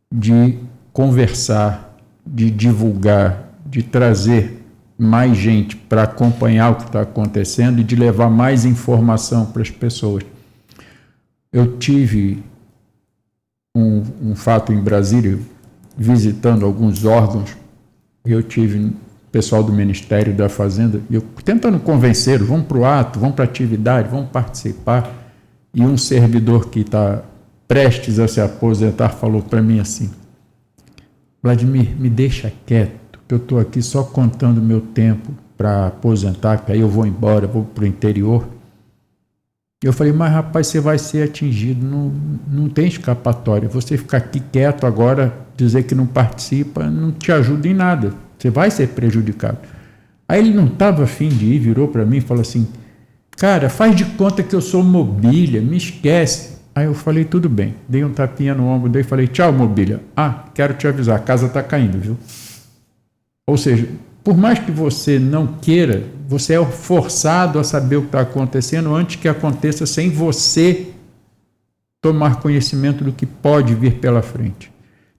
de conversar, de divulgar, de trazer mais gente para acompanhar o que está acontecendo e de levar mais informação para as pessoas. Eu tive um fato em Brasília, visitando alguns órgãos, eu tive pessoal do Ministério da Fazenda, eu tentando convencer, vamos para o ato, vamos para a atividade, vamos participar. E um servidor que está prestes a se aposentar falou para mim assim: Vladimir, me deixa quieto, que eu estou aqui só contando meu tempo para aposentar, que aí eu vou embora, vou para o interior. Eu falei, mas rapaz, você vai ser atingido, não tem escapatória. Você ficar aqui quieto agora, dizer que não participa, não te ajuda em nada. Você vai ser prejudicado. Aí ele não estava afim de ir, virou para mim e falou assim: cara, faz de conta que eu sou mobília, me esquece. Aí eu falei, tudo bem. Dei um tapinha no ombro dele e falei, tchau, mobília. Ah, quero te avisar, a casa está caindo, viu? Ou seja, por mais que você não queira, você é forçado a saber o que está acontecendo antes que aconteça, sem você tomar conhecimento do que pode vir pela frente.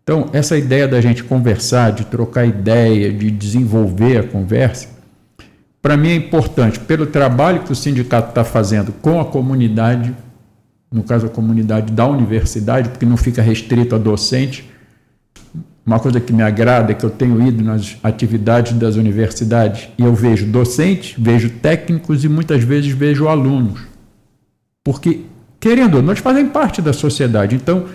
Então, essa ideia da gente conversar, de trocar ideia, de desenvolver a conversa, para mim é importante, pelo trabalho que o sindicato está fazendo com a comunidade, no caso a comunidade da universidade, porque não fica restrito a docente. Uma coisa que me agrada é que eu tenho ido nas atividades das universidades e eu vejo docentes, vejo técnicos e muitas vezes vejo alunos. Porque, querendo ou não, eles fazem parte da sociedade. Então,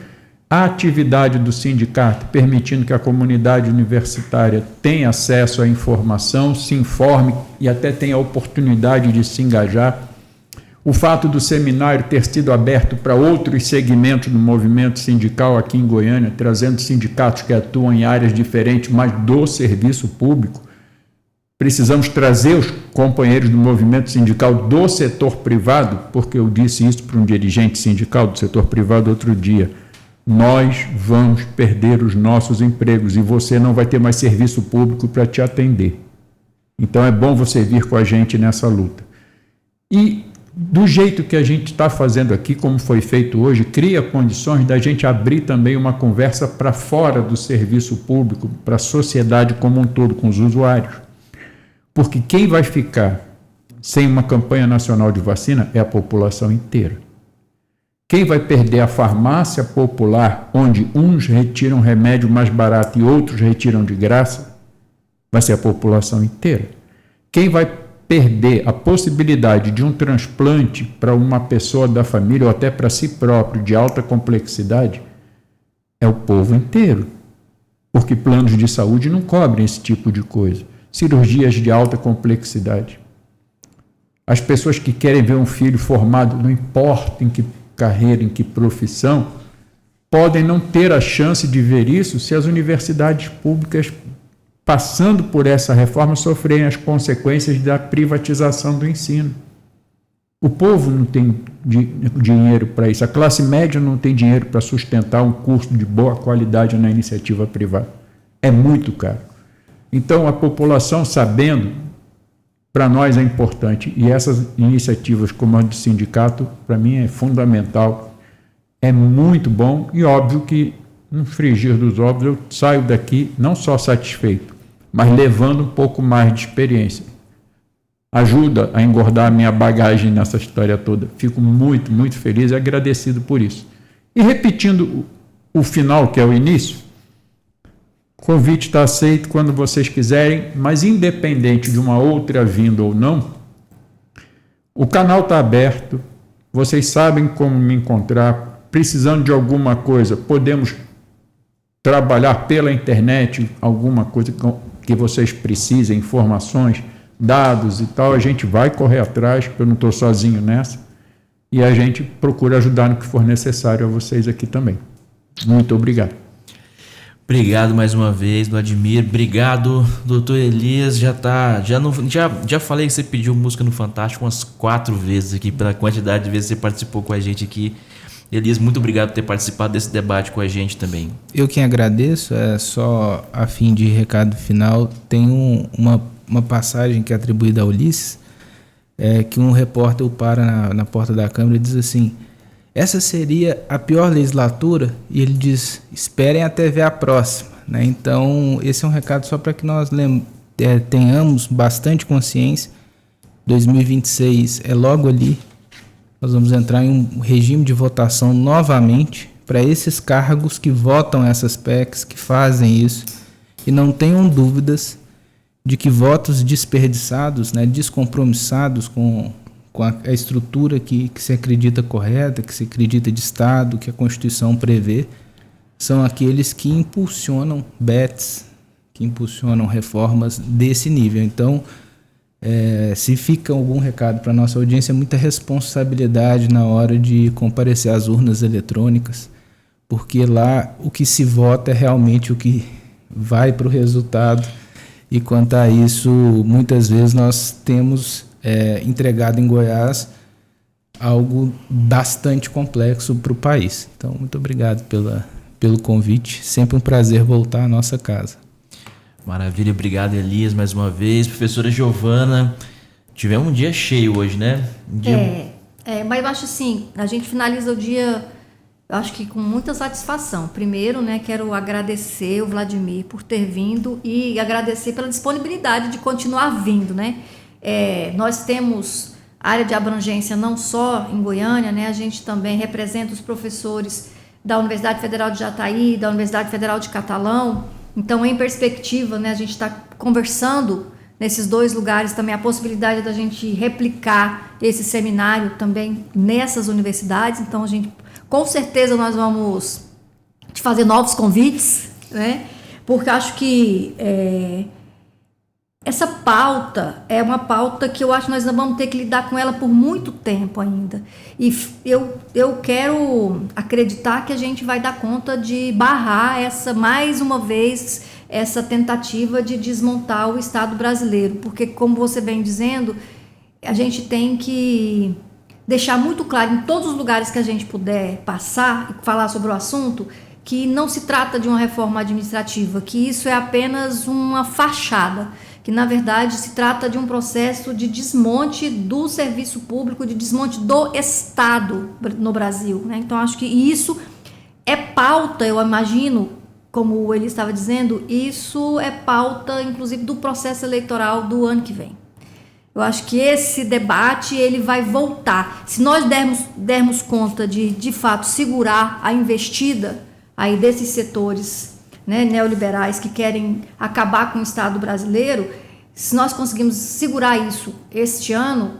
a atividade do sindicato, permitindo que a comunidade universitária tenha acesso à informação, se informe e até tenha a oportunidade de se engajar. O fato do seminário ter sido aberto para outros segmentos do movimento sindical aqui em Goiânia, trazendo sindicatos que atuam em áreas diferentes, mas do serviço público. Precisamos trazer os companheiros do movimento sindical do setor privado, porque eu disse isso para um dirigente sindical do setor privado outro dia. Nós vamos perder os nossos empregos e você não vai ter mais serviço público para te atender. Então é bom você vir com a gente nessa luta. E do jeito que a gente está fazendo aqui, como foi feito hoje, cria condições da gente abrir também uma conversa para fora do serviço público, para a sociedade como um todo, com os usuários. Porque quem vai ficar sem uma campanha nacional de vacina é a população inteira. Quem vai perder a farmácia popular, onde uns retiram remédio mais barato e outros retiram de graça, vai ser a população inteira. Quem vai perder a possibilidade de um transplante para uma pessoa da família ou até para si próprio de alta complexidade é o povo inteiro, porque planos de saúde não cobrem esse tipo de coisa. Cirurgias de alta complexidade. As pessoas que querem ver um filho formado, não importa em que carreira, em que profissão, podem não ter a chance de ver isso se as universidades públicas, passando por essa reforma, sofrerem as consequências da privatização do ensino. O povo não tem dinheiro para isso, a classe média não tem dinheiro para sustentar um curso de boa qualidade na iniciativa privada. É muito caro. Então, a população sabendo, para nós é importante, e essas iniciativas como a do sindicato, para mim é fundamental, é muito bom, e óbvio que no frigir dos ovos eu saio daqui não só satisfeito, mas levando um pouco mais de experiência. Ajuda a engordar a minha bagagem nessa história toda. Fico muito, muito feliz e agradecido por isso. E repetindo o final, que é o início, o convite está aceito quando vocês quiserem, mas independente de uma outra vinda ou não, o canal está aberto, vocês sabem como me encontrar, precisando de alguma coisa, podemos trabalhar pela internet, alguma coisa que vocês precisem, informações, dados e tal, a gente vai correr atrás, porque eu não estou sozinho nessa, e a gente procura ajudar no que for necessário a vocês aqui também. Muito obrigado. Obrigado mais uma vez, Vladimir. Obrigado, doutor Elias. Já falei que você pediu música no Fantástico umas 4 vezes aqui, pela quantidade de vezes que você participou com a gente aqui. Elias, muito obrigado por ter participado desse debate com a gente também. Eu quem agradeço, só a fim de recado final, tem uma passagem que é atribuída a Ulisses, que um repórter o para na porta da Câmara e diz assim: essa seria a pior legislatura, e ele diz, esperem até ver a próxima, né? Então, esse é um recado só para que nós tenhamos bastante consciência. 2026 é logo ali, nós vamos entrar em um regime de votação novamente para esses cargos que votam essas PECs, que fazem isso, e não tenham dúvidas de que votos desperdiçados, né, descompromissados com a estrutura que se acredita correta, que se acredita de Estado, que a Constituição prevê, são aqueles que impulsionam bets, que impulsionam reformas desse nível. Então, se fica algum recado para a nossa audiência, é muita responsabilidade na hora de comparecer às urnas eletrônicas, porque lá o que se vota é realmente o que vai para o resultado, e quanto a isso, muitas vezes nós temos entregado em Goiás algo bastante complexo para o país. Então, muito obrigado pelo convite, sempre um prazer voltar à nossa casa. Maravilha, obrigado, Elias, mais uma vez. Professora Giovana, tivemos um dia cheio hoje, né? Mas eu acho assim, a gente finaliza o dia, eu acho que com muita satisfação. Primeiro, né, quero agradecer o Vladimir por ter vindo e agradecer pela disponibilidade de continuar vindo, né? Nós temos área de abrangência não só em Goiânia, né? A gente também representa os professores da Universidade Federal de Jataí, da Universidade Federal de Catalão. Então, em perspectiva, né, a gente está conversando nesses dois lugares também a possibilidade da gente replicar esse seminário também nessas universidades. Então, com certeza nós vamos te fazer novos convites, né? Porque acho que essa pauta é uma pauta que eu acho que nós vamos ter que lidar com ela por muito tempo ainda. E eu quero acreditar que a gente vai dar conta de barrar mais uma vez, essa tentativa de desmontar o Estado brasileiro. Porque, como você vem dizendo, a gente tem que deixar muito claro em todos os lugares que a gente puder passar e falar sobre o assunto, que não se trata de uma reforma administrativa, que isso é apenas uma fachada, que na verdade se trata de um processo de desmonte do serviço público, de desmonte do Estado no Brasil, né? Então acho que isso é pauta, eu imagino, como ele estava dizendo, isso é pauta inclusive do processo eleitoral do ano que vem. Eu acho que esse debate ele vai voltar. Se nós dermos conta de fato segurar a investida aí desses setores, né, neoliberais que querem acabar com o Estado brasileiro, se nós conseguimos segurar isso este ano,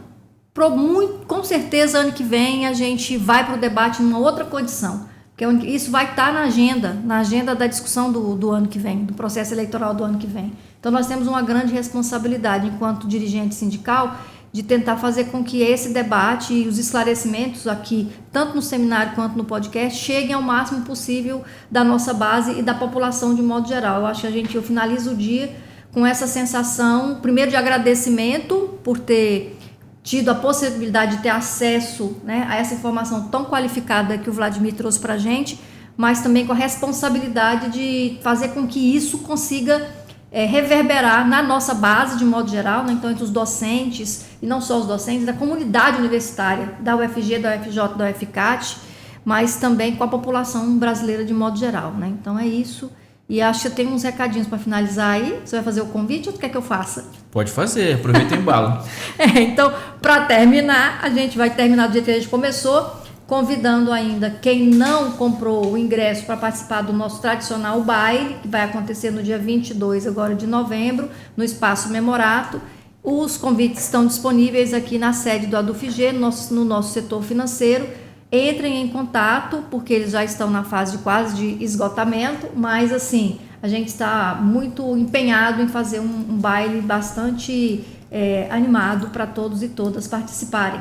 com certeza ano que vem a gente vai para o debate numa outra condição, porque isso vai estar na agenda da discussão do ano que vem, do processo eleitoral do ano que vem. Então nós temos uma grande responsabilidade enquanto dirigente sindical de tentar fazer com que esse debate e os esclarecimentos aqui, tanto no seminário quanto no podcast, cheguem ao máximo possível da nossa base e da população de modo geral. Eu acho que eu finalizo o dia com essa sensação, primeiro de agradecimento por ter tido a possibilidade de ter acesso, né, a essa informação tão qualificada que o Vladimir trouxe para a gente, mas também com a responsabilidade de fazer com que isso consiga reverberar na nossa base de modo geral, né? Então entre os docentes, e não só os docentes, da comunidade universitária, da UFG, da UFJ, da UFCAT, mas também com a população brasileira de modo geral, né? Então é isso, e acho que eu tenho uns recadinhos para finalizar aí. Você vai fazer o convite ou tu quer que eu faça? Pode fazer, aproveita o embalo. Então, para terminar, a gente vai terminar do jeito que a gente começou, convidando ainda quem não comprou o ingresso para participar do nosso tradicional baile, que vai acontecer no dia 22 agora de novembro, no Espaço Memorato. Os convites estão disponíveis aqui na sede do ADUFG, no nosso setor financeiro. Entrem em contato, porque eles já estão na fase quase de esgotamento, mas assim, a gente está muito empenhado em fazer um baile bastante animado para todos e todas participarem.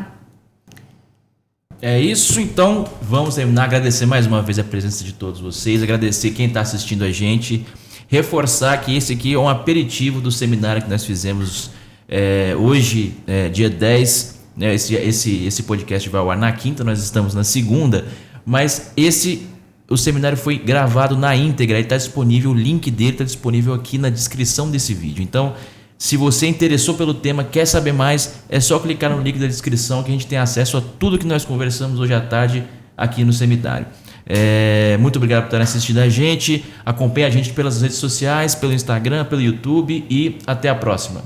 É isso, então vamos terminar. Agradecer mais uma vez a presença de todos vocês, agradecer quem está assistindo a gente, reforçar que esse aqui é um aperitivo do seminário que nós fizemos hoje, dia 10, né, esse podcast vai ao ar na quinta, nós estamos na segunda, mas o seminário foi gravado na íntegra e está disponível, o link dele está disponível aqui na descrição desse vídeo. Então, se você interessou pelo tema, quer saber mais, é só clicar no link da descrição que a gente tem acesso a tudo que nós conversamos hoje à tarde aqui no seminário. Muito obrigado por estar assistindo a gente. Acompanhe a gente pelas redes sociais, pelo Instagram, pelo YouTube e até a próxima.